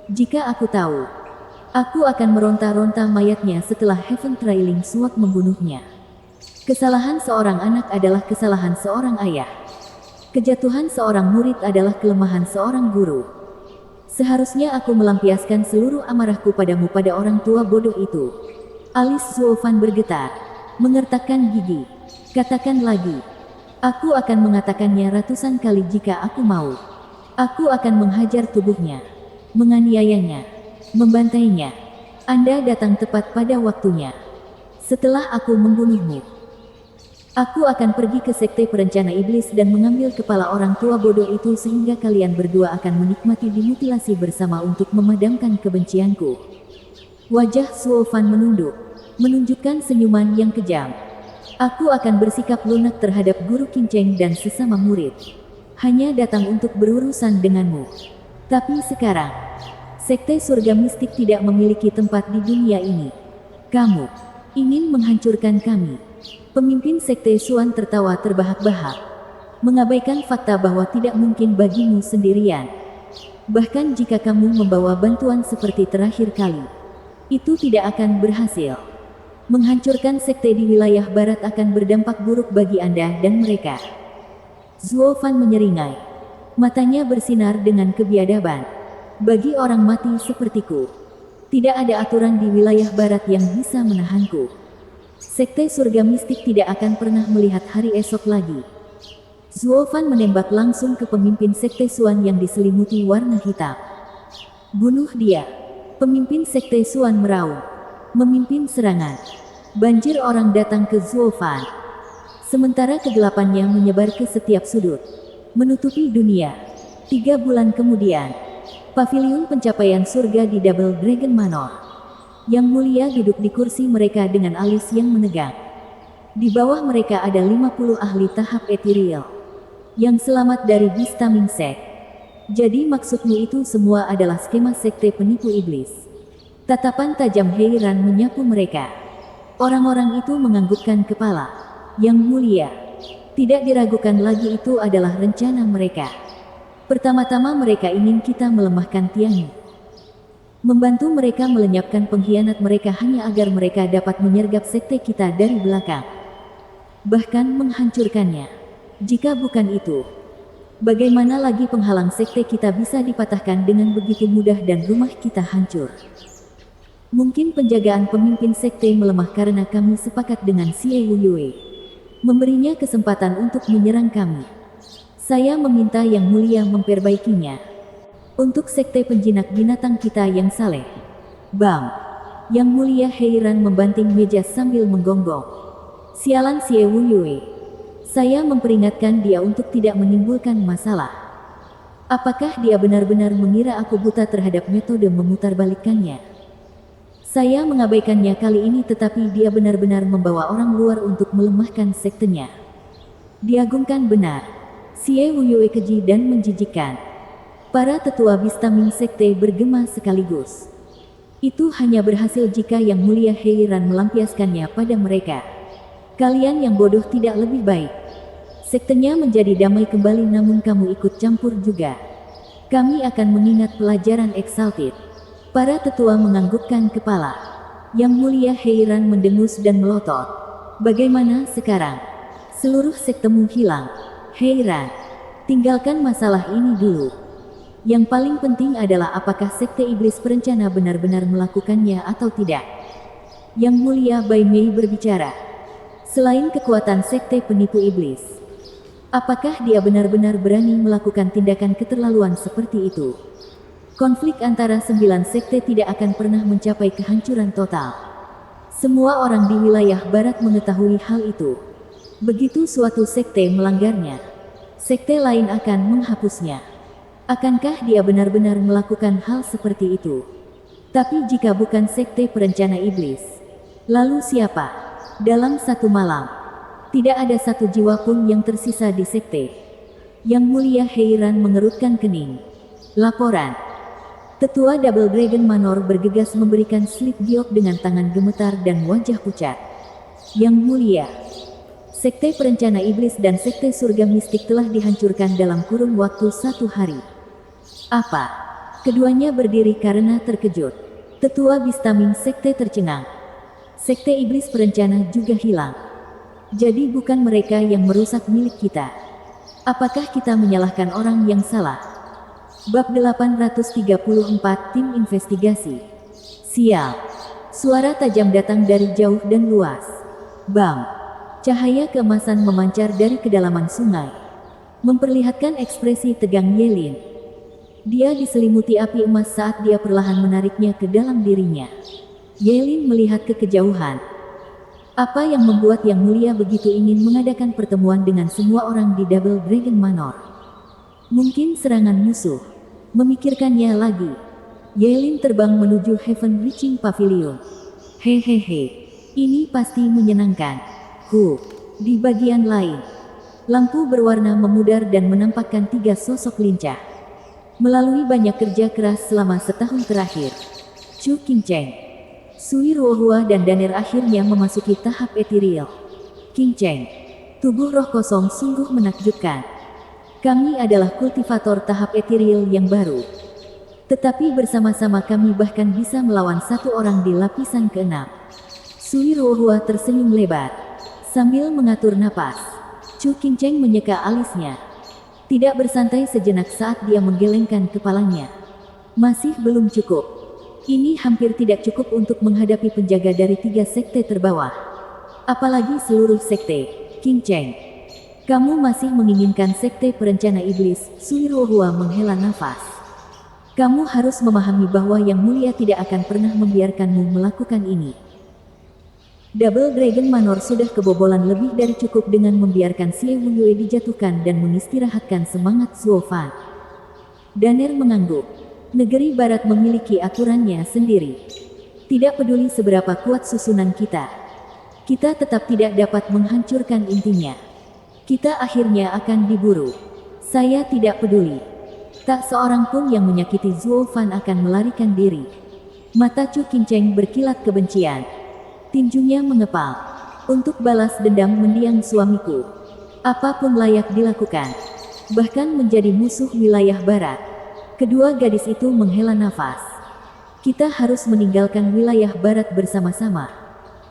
Jika aku tahu, aku akan meronta-ronta mayatnya setelah Heaven Trailing Sword membunuhnya. Kesalahan seorang anak adalah kesalahan seorang ayah. Kejatuhan seorang murid adalah kelemahan seorang guru. Seharusnya aku melampiaskan seluruh amarahku padamu pada orang tua bodoh itu. Alis Zuo Fan bergetar, mengertakkan gigi. Katakan lagi. Aku akan mengatakannya ratusan kali jika aku mau. Aku akan menghajar tubuhnya, menganiayanya, membantainya. Anda datang tepat pada waktunya. Setelah aku membunuhmu, aku akan pergi ke sekte perencana iblis dan mengambil kepala orang tua bodoh itu sehingga kalian berdua akan menikmati dimutilasi bersama untuk memadamkan kebencianku. Wajah Zuo Fan menunduk, menunjukkan senyuman yang kejam. Aku akan bersikap lunak terhadap guru kinceng dan sesama murid. Hanya datang untuk berurusan denganmu. Tapi sekarang, sekte surga mistik tidak memiliki tempat di dunia ini. Kamu ingin menghancurkan kami. Pemimpin sekte Xuan tertawa terbahak-bahak, mengabaikan fakta bahwa tidak mungkin bagimu sendirian. Bahkan jika kamu membawa bantuan seperti terakhir kali, itu tidak akan berhasil. Menghancurkan sekte di wilayah barat akan berdampak buruk bagi Anda dan mereka. Zuo Fan menyeringai. Matanya bersinar dengan kebiadaban. Bagi orang mati sepertiku, tidak ada aturan di wilayah barat yang bisa menahanku. Sekte surga mistik tidak akan pernah melihat hari esok lagi. Zuo Fan menembak langsung ke pemimpin sekte Xuan yang diselimuti warna hitam. Bunuh dia. Pemimpin sekte Xuan meraung, memimpin serangan. Banjir orang datang ke Zuo Fan. Sementara kegelapannya menyebar ke setiap sudut, menutupi dunia. 3 bulan kemudian, paviliun pencapaian surga di Double Dragon Manor. Yang mulia duduk di kursi mereka dengan alis yang menegang. Di bawah mereka ada 50 ahli tahap ethereal yang selamat dari Beastaming Sect. Jadi maksudmu itu semua adalah skema sekte penipu iblis? Tatapan tajam heran menyapu mereka. Orang-orang itu menganggukkan kepala. Yang mulia, tidak diragukan lagi itu adalah rencana mereka. Pertama-tama mereka ingin kita melemahkan Tianyu. Membantu mereka melenyapkan pengkhianat mereka hanya agar mereka dapat menyergap sekte kita dari belakang. Bahkan menghancurkannya. Jika bukan itu, bagaimana lagi penghalang sekte kita bisa dipatahkan dengan begitu mudah dan rumah kita hancur? Mungkin penjagaan pemimpin sekte melemah karena kami sepakat dengan Xie Yue, memberinya kesempatan untuk menyerang kami. Saya meminta Yang Mulia memperbaikinya. Untuk sekte penjinak binatang kita yang saleh. Bang! Yang Mulia heran membanting meja sambil menggonggong. Sialan Xie Yue. Saya memperingatkan dia untuk tidak menimbulkan masalah. Apakah dia benar-benar mengira aku buta terhadap metode memutarbalikkannya? Saya mengabaikannya kali ini, tetapi dia benar-benar membawa orang luar untuk melemahkan sektenya. Diagumkan benar. Xie Yue keji dan menjijikkan. Para tetua Bistaming sekte bergema sekaligus. Itu hanya berhasil jika Yang Mulia Heiran melampiaskannya pada mereka. Kalian yang bodoh tidak lebih baik. Sektenya menjadi damai kembali, namun kamu ikut campur juga. Kami akan mengingat pelajaran Exalted. Para tetua menganggukkan kepala. Yang Mulia Heiran mendengus dan melotot. Bagaimana sekarang? Seluruh sektemu hilang. Heiran, tinggalkan masalah ini dulu. Yang paling penting adalah apakah sekte iblis perencana benar-benar melakukannya atau tidak. Yang Mulia Bai Mei berbicara. Selain kekuatan sekte penipu iblis, apakah dia benar-benar berani melakukan tindakan keterlaluan seperti itu? Konflik antara 9 sekte tidak akan pernah mencapai kehancuran total. Semua orang di wilayah barat mengetahui hal itu. Begitu suatu sekte melanggarnya, sekte lain akan menghapusnya. Akankah dia benar-benar melakukan hal seperti itu? Tapi jika bukan sekte perencana iblis, lalu siapa? Dalam satu malam, tidak ada satu jiwa pun yang tersisa di sekte. Yang Mulia Heiran mengerutkan kening. Laporan. Tetua Double Dragon Manor bergegas memberikan slip giok dengan tangan gemetar dan wajah pucat. Yang Mulia, sekte perencana iblis dan sekte surga mistik telah dihancurkan dalam kurun waktu 1 hari. Apa? Keduanya berdiri karena terkejut. Tetua Bistaming sekte tercengang. Sekte iblis perencana juga hilang. Jadi bukan mereka yang merusak milik kita. Apakah kita menyalahkan orang yang salah? Bab 834 Tim Investigasi. Sial. Suara tajam datang dari jauh dan luas. Bang! Cahaya keemasan memancar dari kedalaman sungai, memperlihatkan ekspresi tegang Yelin. Dia diselimuti api emas saat dia perlahan menariknya ke dalam dirinya. Yelin melihat ke kejauhan. Apa yang membuat Yang Mulia begitu ingin mengadakan pertemuan dengan semua orang di Double Dragon Manor? Mungkin serangan musuh. Memikirkannya lagi, Yelin terbang menuju Heaven Reaching Pavilion. Hehehe, ini pasti menyenangkan. Di bagian lain, lampu berwarna memudar dan menampakkan 3 sosok lincah. Melalui banyak kerja keras selama setahun terakhir, Chu Qingcheng, Sui Ruohua dan Daner akhirnya memasuki tahap ethereal. Qingcheng, tubuh roh kosong sungguh menakjubkan. Kami adalah kultivator tahap ethereal yang baru. Tetapi bersama-sama kami bahkan bisa melawan 1 orang di lapisan ke-6. Sui Ruohua tersenyum lebar. Sambil mengatur napas, Chu Qingcheng menyeka alisnya. Tidak bersantai sejenak saat dia menggelengkan kepalanya. Masih belum cukup. Ini hampir tidak cukup untuk menghadapi penjaga dari 3 sekte terbawah. Apalagi seluruh sekte. Qingcheng, kamu masih menginginkan sekte perencana iblis? Sui Ruohua menghela nafas. Kamu harus memahami bahwa Yang Mulia tidak akan pernah membiarkanmu melakukan ini. Double Dragon Manor sudah kebobolan lebih dari cukup dengan membiarkan Xie Yue dijatuhkan dan mengistirahatkan semangat Zuo Fan. Daner mengangguk. Negeri Barat memiliki aturannya sendiri. Tidak peduli seberapa kuat susunan kita, kita tetap tidak dapat menghancurkan intinya. Kita akhirnya akan diburu. Saya tidak peduli. Tak seorang pun yang menyakiti Zuo Fan akan melarikan diri. Mata Chu Qingcheng berkilat kebencian. Tinjunya mengepal. Untuk balas dendam mendiang suamiku, apapun layak dilakukan. Bahkan menjadi musuh wilayah barat. Kedua gadis itu menghela nafas. Kita harus meninggalkan wilayah barat bersama-sama.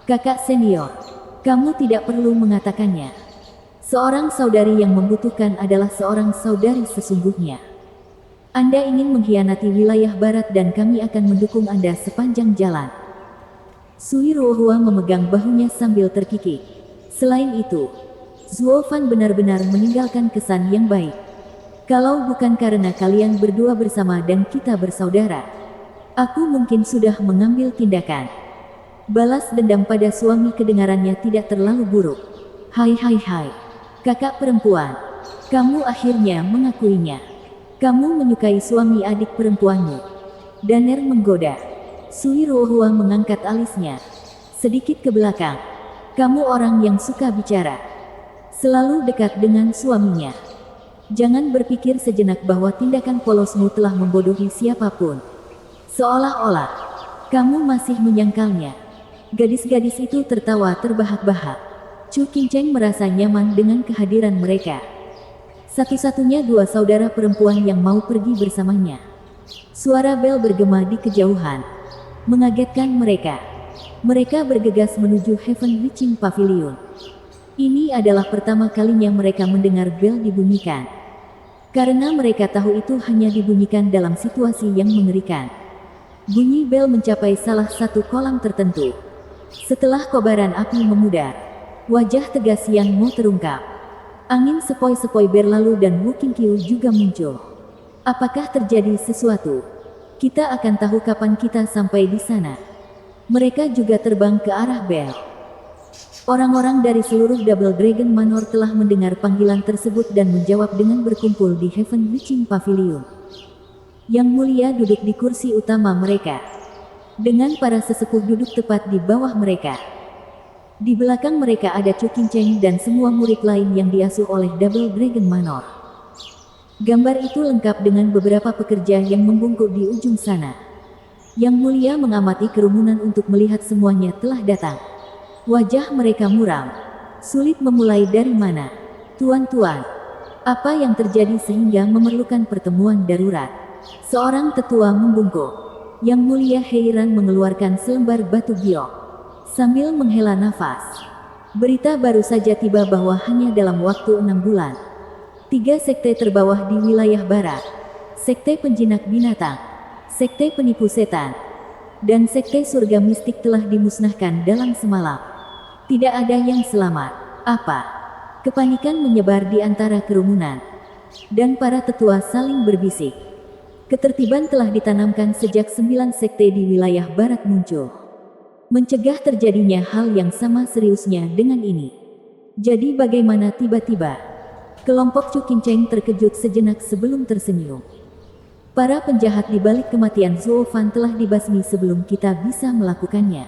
Kakak senior, kamu tidak perlu mengatakannya. Seorang saudari yang membutuhkan adalah seorang saudari sesungguhnya. Anda ingin mengkhianati wilayah barat dan kami akan mendukung Anda sepanjang jalan. Sui Ruohua memegang bahunya sambil terkikik. Selain itu, Zuo Fan benar-benar meninggalkan kesan yang baik. Kalau bukan karena kalian berdua bersama dan kita bersaudara, aku mungkin sudah mengambil tindakan. Balas dendam pada suami kedengarannya tidak terlalu buruk. Hai, kakak perempuan, kamu akhirnya mengakuinya. Kamu menyukai suami adik perempuanmu. Daner menggoda. Sui Ruohua mengangkat alisnya sedikit ke belakang. Kamu orang yang suka bicara. Selalu dekat dengan suaminya. Jangan berpikir sejenak bahwa tindakan polosmu telah membodohi siapapun. Seolah-olah kamu masih menyangkalnya. Gadis-gadis itu tertawa terbahak-bahak. Chu Qingcheng merasa nyaman dengan kehadiran mereka. Satu-satunya dua saudara perempuan yang mau pergi bersamanya. Suara bel bergema di kejauhan, mengagetkan mereka. Mereka bergegas menuju Heaven Witching Pavilion. Ini adalah pertama kalinya mereka mendengar bel dibunyikan. Karena mereka tahu itu hanya dibunyikan dalam situasi yang mengerikan. Bunyi bel mencapai salah satu kolam tertentu. Setelah kobaran api memudar, wajah tegas Yan Mo terungkap. Angin sepoi-sepoi berlalu dan Wu Qingqiu juga muncul. Apakah terjadi sesuatu? Kita akan tahu kapan kita sampai di sana. Mereka juga terbang ke arah bel. Orang-orang dari seluruh Double Dragon Manor telah mendengar panggilan tersebut dan menjawab dengan berkumpul di Heaven Witching Pavilion. Yang Mulia duduk di kursi utama mereka, dengan para sesepuh duduk tepat di bawah mereka. Di belakang mereka ada Chu Qingcheng dan semua murid lain yang diasuh oleh Double Dragon Manor. Gambar itu lengkap dengan beberapa pekerja yang membungkuk di ujung sana. Yang Mulia mengamati kerumunan untuk melihat semuanya telah datang. Wajah mereka muram. Sulit memulai dari mana. Tuan-tuan, apa yang terjadi sehingga memerlukan pertemuan darurat? Seorang tetua membungkuk. Yang Mulia heran mengeluarkan selembar batu giok sambil menghela nafas. Berita baru saja tiba bahwa hanya dalam waktu 6 bulan, 3 sekte terbawah di wilayah barat, sekte penjinak binatang, sekte penipu setan, dan sekte surga mistik telah dimusnahkan dalam semalam. Tidak ada yang selamat. Apa? Kepanikan menyebar di antara kerumunan, dan para tetua saling berbisik. Ketertiban telah ditanamkan sejak 9 sekte di wilayah barat muncul. Mencegah terjadinya hal yang sama seriusnya dengan ini. Jadi bagaimana tiba-tiba? Kelompok Chu Qingcheng terkejut sejenak sebelum tersenyum. Para penjahat di balik kematian Zuo Fan telah dibasmi sebelum kita bisa melakukannya.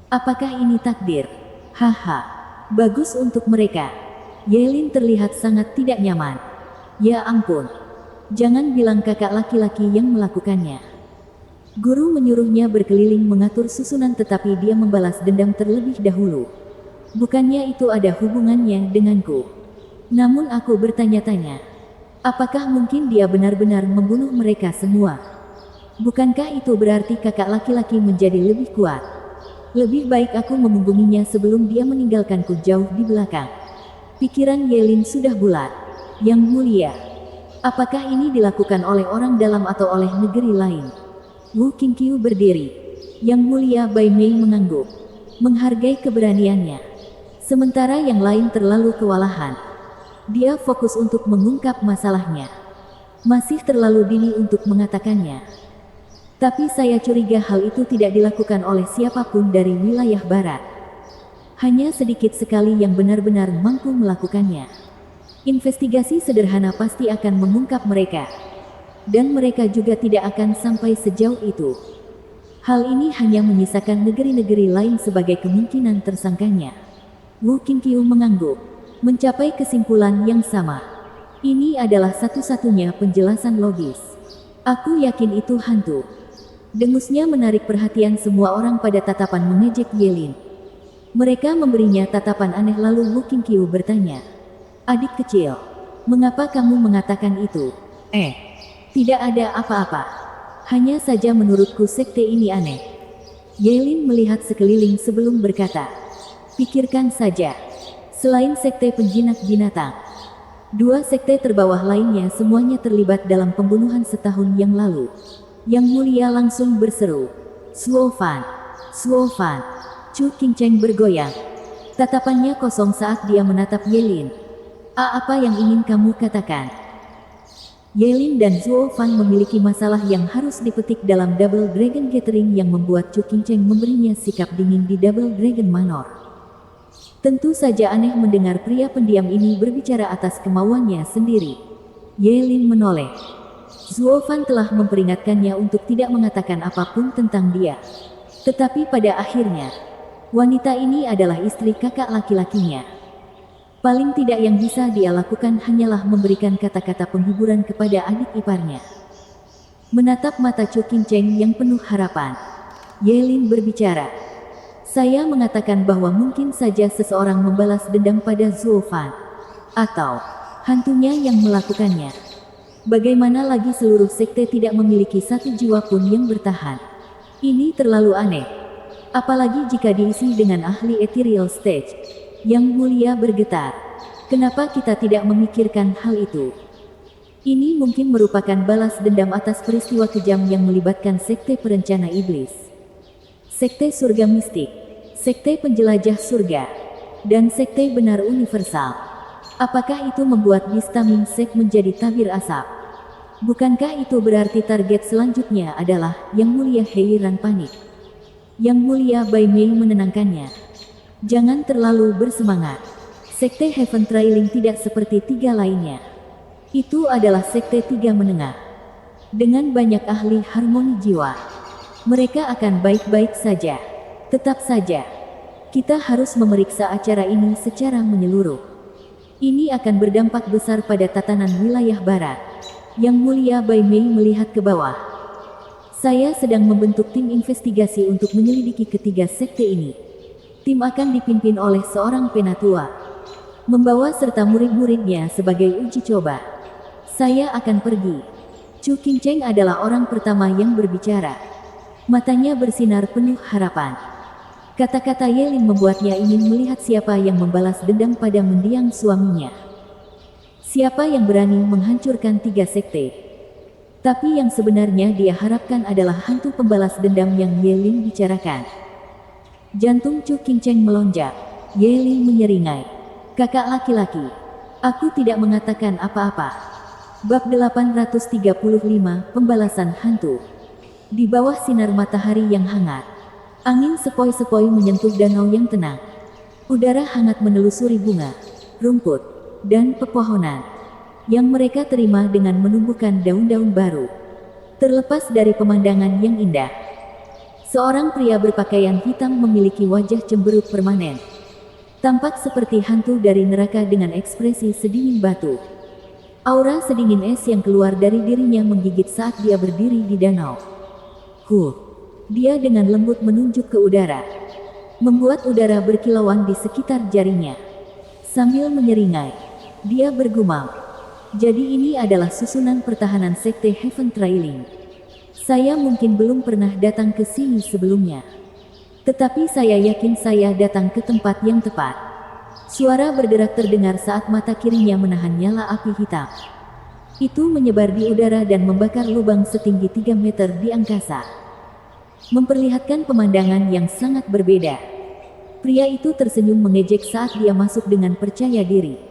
Apakah ini takdir? Haha, bagus untuk mereka. Yelin terlihat sangat tidak nyaman. Ya ampun, jangan bilang kakak laki-laki yang melakukannya. Guru menyuruhnya berkeliling mengatur susunan tetapi dia membalas dendam terlebih dahulu. Bukannya itu ada hubungannya denganku. Namun aku bertanya-tanya, apakah mungkin dia benar-benar membunuh mereka semua? Bukankah itu berarti kakak laki-laki menjadi lebih kuat? Lebih baik aku memunggunginya sebelum dia meninggalkanku jauh di belakang. Pikiran Yelin sudah bulat. Yang Mulia, apakah ini dilakukan oleh orang dalam atau oleh negeri lain? Wu Qingqiu berdiri. Yang Mulia Bai Mei mengangguk, menghargai keberaniannya. Sementara yang lain terlalu kewalahan. Dia fokus untuk mengungkap masalahnya. Masih terlalu dini untuk mengatakannya. Tapi saya curiga hal itu tidak dilakukan oleh siapapun dari wilayah barat. Hanya sedikit sekali yang benar-benar mampu melakukannya. Investigasi sederhana pasti akan mengungkap mereka. Dan mereka juga tidak akan sampai sejauh itu. Hal ini hanya menyisakan negeri-negeri lain sebagai kemungkinan tersangkanya. Wu Qingqiu mengangguk, mencapai kesimpulan yang sama. Ini adalah satu-satunya penjelasan logis. Aku yakin itu hantu. Dengusnya menarik perhatian semua orang pada tatapan mengejek Yelin. Mereka memberinya tatapan aneh lalu Wu Qingqiu bertanya, adik kecil, mengapa kamu mengatakan itu? Tidak ada apa-apa. Hanya saja menurutku sekte ini aneh. Yelin melihat sekeliling sebelum berkata, pikirkan saja. Selain sekte penjinak binatang, dua sekte terbawah lainnya semuanya terlibat dalam pembunuhan setahun yang lalu. Yang Mulia langsung berseru, Suofan, Suofan. Chu Qingcheng bergoyang. Tatapannya kosong saat dia menatap Yelin. Apa yang ingin kamu katakan? Yelin dan Zuofan memiliki masalah yang harus dipetik dalam Double Dragon Gathering yang membuat Chu Qingcheng memberinya sikap dingin di Double Dragon Manor. Tentu saja aneh mendengar pria pendiam ini berbicara atas kemauannya sendiri. Yelin menoleh. Zuofan telah memperingatkannya untuk tidak mengatakan apapun tentang dia. Tetapi pada akhirnya, wanita ini adalah istri kakak laki-lakinya. Paling tidak yang bisa dia lakukan hanyalah memberikan kata-kata penghiburan kepada adik iparnya. Menatap mata Chu Qingcheng yang penuh harapan, Yelin berbicara. Saya mengatakan bahwa mungkin saja seseorang membalas dendam pada Zuofan. Atau hantunya yang melakukannya. Bagaimana lagi seluruh sekte tidak memiliki satu jiwa pun yang bertahan. Ini terlalu aneh. Apalagi jika diisi dengan ahli ethereal stage. Yang Mulia bergetar. Kenapa kita tidak memikirkan hal itu? Ini mungkin merupakan balas dendam atas peristiwa kejam yang melibatkan sekte perencana iblis, sekte surga mistik, sekte penjelajah surga, dan sekte benar universal. Apakah itu membuat Bistaming Sek menjadi tabir asap? Bukankah itu berarti target selanjutnya adalah Yang Mulia Heiran panik? Yang Mulia Bai Mei menenangkannya. Jangan terlalu bersemangat. Sekte Heaven Trailing tidak seperti tiga lainnya. Itu adalah sekte tiga menengah. Dengan banyak ahli harmoni jiwa. Mereka akan baik-baik saja. Tetap saja, kita harus memeriksa acara ini secara menyeluruh. Ini akan berdampak besar pada tatanan wilayah barat. Yang Mulia Bai Mei melihat ke bawah. Saya sedang membentuk tim investigasi untuk menyelidiki ketiga sekte ini. Tim akan dipimpin oleh seorang penatua, membawa serta murid-muridnya sebagai uji coba. Saya akan pergi. Chu Qingcheng adalah orang pertama yang berbicara. Matanya bersinar penuh harapan. Kata-kata Yelin membuatnya ingin melihat siapa yang membalas dendam pada mendiang suaminya. Siapa yang berani menghancurkan tiga sekte. Tapi yang sebenarnya dia harapkan adalah hantu pembalas dendam yang Yelin bicarakan. Jantung Chu Qingcheng melonjak. Yelin menyeringai. Kakak laki-laki, aku tidak mengatakan apa-apa. Bab 835, Pembalasan Hantu. Di bawah sinar matahari yang hangat, angin sepoi-sepoi menyentuh danau yang tenang. Udara hangat menelusuri bunga, rumput, dan pepohonan yang mereka terima dengan menumbuhkan daun-daun baru. Terlepas dari pemandangan yang indah, seorang pria berpakaian hitam memiliki wajah cemberut permanen. Tampak seperti hantu dari neraka dengan ekspresi sedingin batu. Aura sedingin es yang keluar dari dirinya menggigit saat dia berdiri di danau. Dia dengan lembut menunjuk ke udara, membuat udara berkilauan di sekitar jarinya. Sambil menyeringai, dia bergumam. Jadi ini adalah susunan pertahanan sekte Heaven Trailing. Saya mungkin belum pernah datang ke sini sebelumnya. Tetapi saya yakin saya datang ke tempat yang tepat. Suara berderak terdengar saat mata kirinya menahan nyala api hitam. Itu menyebar di udara dan membakar lubang setinggi 3 meter di angkasa. Memperlihatkan pemandangan yang sangat berbeda. Pria itu tersenyum mengejek saat dia masuk dengan percaya diri.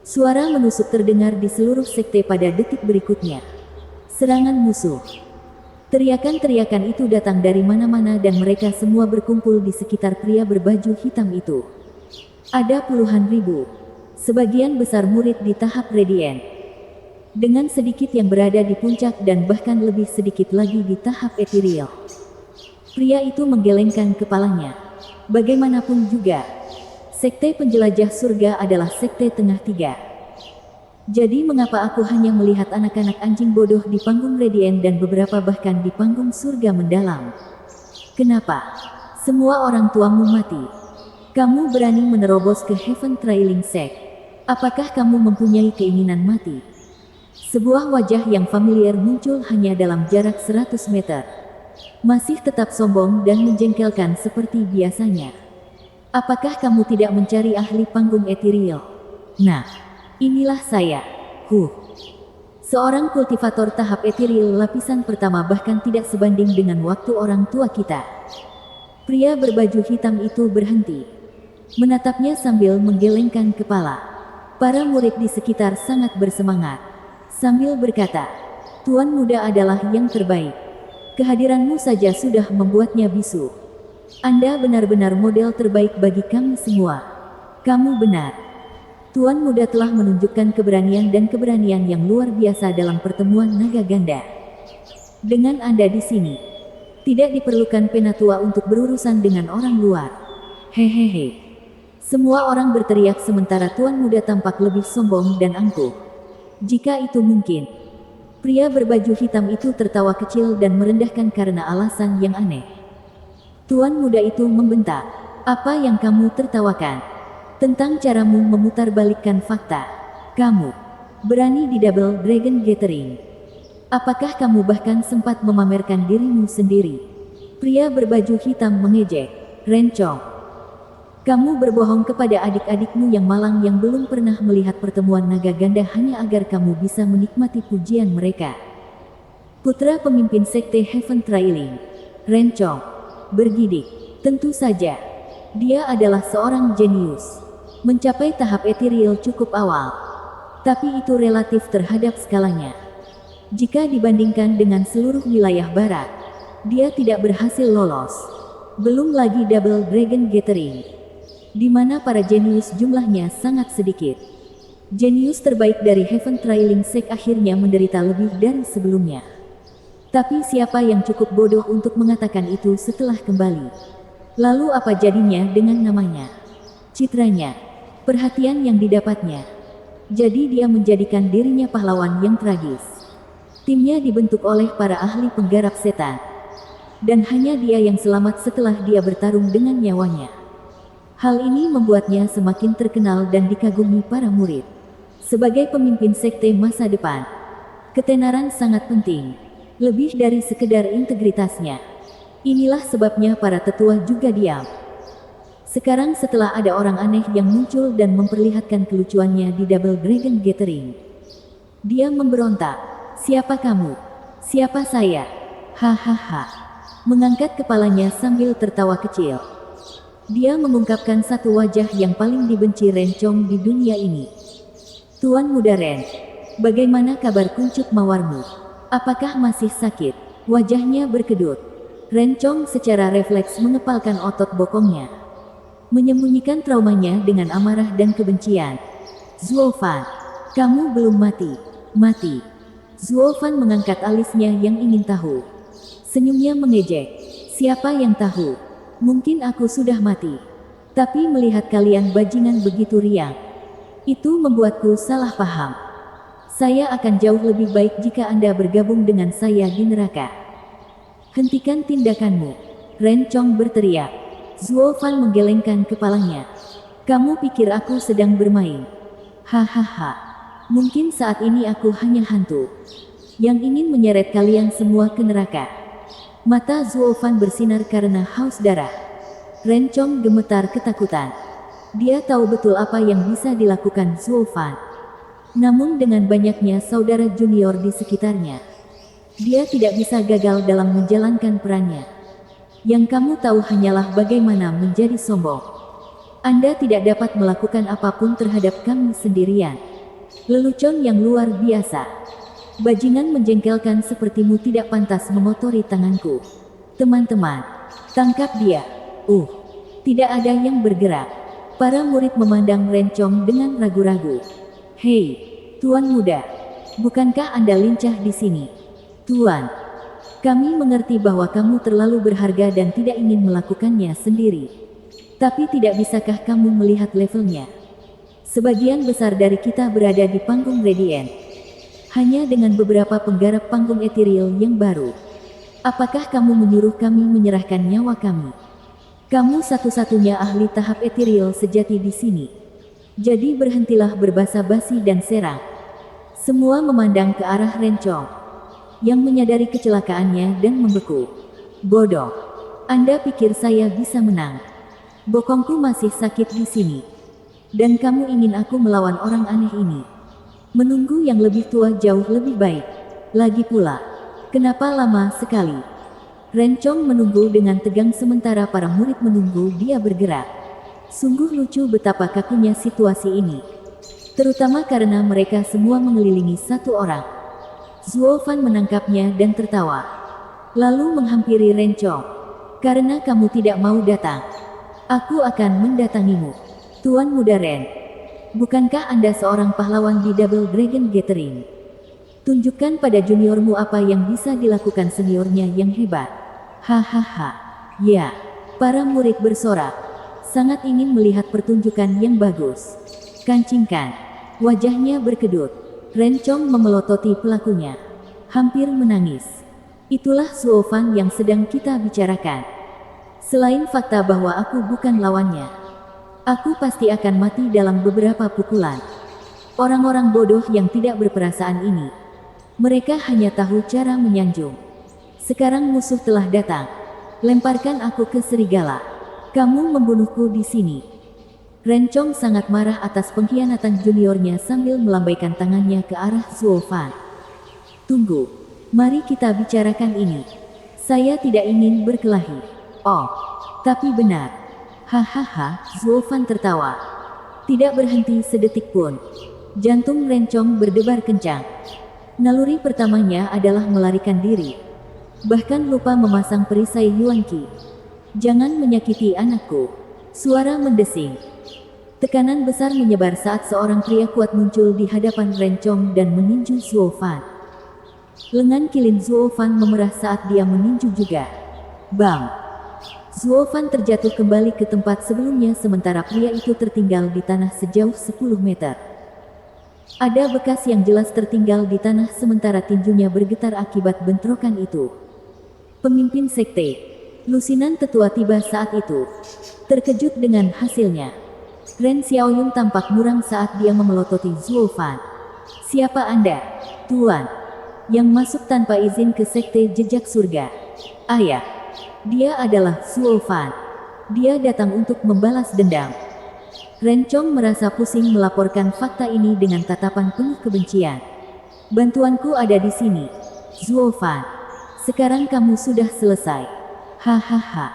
Suara menusuk terdengar di seluruh sekte pada detik berikutnya. Serangan musuh. Teriakan-teriakan itu datang dari mana-mana dan mereka semua berkumpul di sekitar pria berbaju hitam itu. Ada puluhan ribu. Sebagian besar murid di tahap Radiant. Dengan sedikit yang berada di puncak dan bahkan lebih sedikit lagi di tahap Ethereal. Pria itu menggelengkan kepalanya. Bagaimanapun juga, sekte penjelajah surga adalah sekte tengah tiga. Jadi mengapa aku hanya melihat anak-anak anjing bodoh di panggung Radiant dan beberapa bahkan di panggung surga mendalam? Kenapa semua orang tuamu mati? Kamu berani menerobos ke Heaven Trailing Sect. Apakah kamu mempunyai keinginan mati? Sebuah wajah yang familiar muncul hanya dalam jarak 100 meter. Masih tetap sombong dan menjengkelkan seperti biasanya. Apakah kamu tidak mencari ahli panggung ethereal? Nah, inilah saya. Seorang kultivator tahap ethereal lapisan pertama bahkan tidak sebanding dengan waktu orang tua kita. Pria berbaju hitam itu berhenti. Menatapnya sambil menggelengkan kepala. Para murid di sekitar sangat bersemangat. Sambil berkata, "Tuan muda adalah yang terbaik. Kehadiranmu saja sudah membuatnya bisu. Anda benar-benar model terbaik bagi kami semua." Kamu benar. Tuan muda telah menunjukkan keberanian dan keberanian yang luar biasa dalam pertemuan naga ganda. Dengan Anda di sini, tidak diperlukan penatua untuk berurusan dengan orang luar. Hehehe. Semua orang berteriak sementara tuan muda tampak lebih sombong dan angkuh. Jika itu mungkin. Pria berbaju hitam itu tertawa kecil dan merendahkan karena alasan yang aneh. Tuan muda itu membentak, "Apa yang kamu tertawakan? Tentang caramu memutarbalikkan fakta. Kamu berani di Double Dragon Gathering. Apakah kamu bahkan sempat memamerkan dirimu sendiri?" Pria berbaju hitam mengejek, "Rencong. Kamu berbohong kepada adik-adikmu yang malang yang belum pernah melihat pertemuan naga ganda hanya agar kamu bisa menikmati pujian mereka." Putra pemimpin sekte Heaven Trailing, Rencong, bergidik. Tentu saja, dia adalah seorang jenius. Mencapai tahap ethereal cukup awal. Tapi itu relatif terhadap skalanya. Jika dibandingkan dengan seluruh wilayah barat, dia tidak berhasil lolos. Belum lagi Double Dragon Gathering, di mana para jenius jumlahnya sangat sedikit. Jenius terbaik dari Heaven Trailing Sect akhirnya menderita lebih dari sebelumnya. Tapi siapa yang cukup bodoh untuk mengatakan itu setelah kembali? Lalu apa jadinya dengan namanya? Citranya, perhatian yang didapatnya. Jadi dia menjadikan dirinya pahlawan yang tragis. Timnya dibentuk oleh para ahli penggarap setan. Dan hanya dia yang selamat setelah dia bertarung dengan nyawanya. Hal ini membuatnya semakin terkenal dan dikagumi para murid. Sebagai pemimpin sekte masa depan, ketenaran sangat penting. Lebih dari sekedar integritasnya. Inilah sebabnya para tetua juga diam. Sekarang setelah ada orang aneh yang muncul dan memperlihatkan kelucuannya di Double Dragon Gathering, dia memberontak. "Siapa kamu? Siapa saya?" Hahaha. Mengangkat kepalanya sambil tertawa kecil. Dia mengungkapkan satu wajah yang paling dibenci Rencong di dunia ini. "Tuan muda Ren, bagaimana kabar kuncup mawarmu? Apakah masih sakit?" Wajahnya berkedut. Rencong secara refleks mengepalkan otot bokongnya. Menyembunyikan traumanya dengan amarah dan kebencian. "Zuofan, kamu belum mati." "Mati?" Zuofan mengangkat alisnya yang ingin tahu. Senyumnya mengejek. "Siapa yang tahu? Mungkin aku sudah mati. Tapi melihat kalian bajingan begitu riang, itu membuatku salah paham. Saya akan jauh lebih baik jika Anda bergabung dengan saya di neraka." "Hentikan tindakanmu!" Rencong berteriak. Zuofan menggelengkan kepalanya. "Kamu pikir aku sedang bermain? Hahaha. Mungkin saat ini aku hanya hantu yang ingin menyeret kalian semua ke neraka." Mata Zuofan bersinar karena haus darah. Rencong gemetar ketakutan. Dia tahu betul apa yang bisa dilakukan Zuofan. Namun dengan banyaknya saudara junior di sekitarnya, dia tidak bisa gagal dalam menjalankan perannya. Yang kamu tahu hanyalah bagaimana menjadi sombong. Anda tidak dapat melakukan apapun terhadap kami sendirian. Lelucon yang luar biasa. Bajingan menjengkelkan sepertimu tidak pantas mengotori tanganku. Teman-teman, tangkap dia. Tidak ada yang bergerak. Para murid memandang Rencong dengan ragu-ragu. "Hei, Tuan muda, bukankah Anda lincah di sini?" "Tuan, kami mengerti bahwa kamu terlalu berharga dan tidak ingin melakukannya sendiri. Tapi tidak bisakah kamu melihat levelnya? Sebagian besar dari kita berada di panggung Radiant. Hanya dengan beberapa penggarap panggung ethereal yang baru. Apakah kamu menyuruh kami menyerahkan nyawa kami? Kamu satu-satunya ahli tahap ethereal sejati di sini. Jadi berhentilah berbasa-basi dan serang." Semua memandang ke arah Rencong, yang menyadari kecelakaannya dan membeku. Bodoh. Anda pikir saya bisa menang? Bokongku masih sakit di sini. Dan kamu ingin aku melawan orang aneh ini? Menunggu yang lebih tua jauh lebih baik. Lagi pula, kenapa lama sekali? Rencong menunggu dengan tegang sementara para murid menunggu dia bergerak. Sungguh lucu betapa kakunya situasi ini. Terutama karena mereka semua mengelilingi satu orang. Zuo Fan menangkapnya dan tertawa. Lalu menghampiri Rencong. Karena kamu tidak mau datang, aku akan mendatangimu. Tuan Muda Ren, bukankah Anda seorang pahlawan di Double Dragon Gathering? Tunjukkan pada juniormu apa yang bisa dilakukan seniornya yang hebat. Hahaha. Ya, para murid bersorak. Sangat ingin melihat pertunjukan yang bagus. Kancingkan. Wajahnya berkedut. Rencong memelototi pelakunya. Hampir menangis. Itulah Zuo Fan yang sedang kita bicarakan. Selain fakta bahwa aku bukan lawannya, aku pasti akan mati dalam beberapa pukulan. Orang-orang bodoh yang tidak berperasaan ini. Mereka hanya tahu cara menyanjung. Sekarang musuh telah datang. Lemparkan aku ke serigala. Kamu membunuhku di sini. Rencong sangat marah atas pengkhianatan juniornya sambil melambaikan tangannya ke arah Zuo Fan. Tunggu. Mari kita bicarakan ini. Saya tidak ingin berkelahi. Oh, tapi benar. Hahaha, Zuo Fan tertawa. Tidak berhenti sedetik pun. Jantung Rencong berdebar kencang. Naluri pertamanya adalah melarikan diri. Bahkan lupa memasang perisai Yuan Qi. Jangan menyakiti anakku. Suara mendesing. Tekanan besar menyebar saat seorang pria kuat muncul di hadapan Rencong dan meninju Zuo Fan. Lengan kilin Zuo Fan memerah saat dia meninju juga. Bang! Zuo Fan terjatuh kembali ke tempat sebelumnya sementara pria itu tertinggal di tanah sejauh 10 meter. Ada bekas yang jelas tertinggal di tanah sementara tinjunya bergetar akibat bentrokan itu. Pemimpin sekte, lusinan tetua tiba saat itu. Terkejut dengan hasilnya. Ren Xiaoyun tampak muram saat dia memelototi Zuo Fan. Siapa Anda, Tuan, yang masuk tanpa izin ke sekte jejak surga? Ayah, dia adalah Zuo Fan. Dia datang untuk membalas dendam. Rencong merasa pusing melaporkan fakta ini dengan tatapan penuh kebencian. Bantuanku ada di sini, Zuo Fan. Sekarang kamu sudah selesai. Hahaha.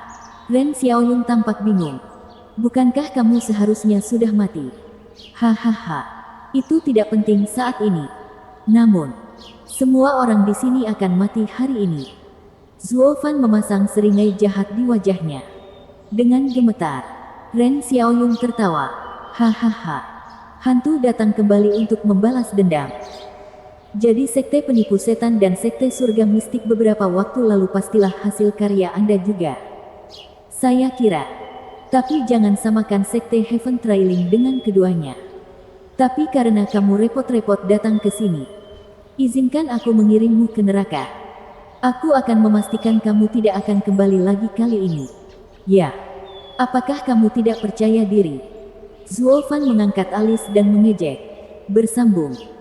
Ren Xiaoyun tampak bingung. Bukankah kamu seharusnya sudah mati? Hahaha. Itu tidak penting saat ini. Namun, semua orang di sini akan mati hari ini. Zuo Fan memasang seringai jahat di wajahnya. Dengan gemetar, Ren Xiaoyun tertawa. Hahaha. Hantu datang kembali untuk membalas dendam. Jadi sekte penipu setan dan sekte surga mistik beberapa waktu lalu pastilah hasil karya Anda juga. Saya kira. Tapi jangan samakan sekte Heaven Trailing dengan keduanya. Tapi karena kamu repot-repot datang ke sini, izinkan aku mengirimmu ke neraka. Aku akan memastikan kamu tidak akan kembali lagi kali ini. Ya. Apakah kamu tidak percaya diri? Zuo Fan mengangkat alis dan mengejek. Bersambung.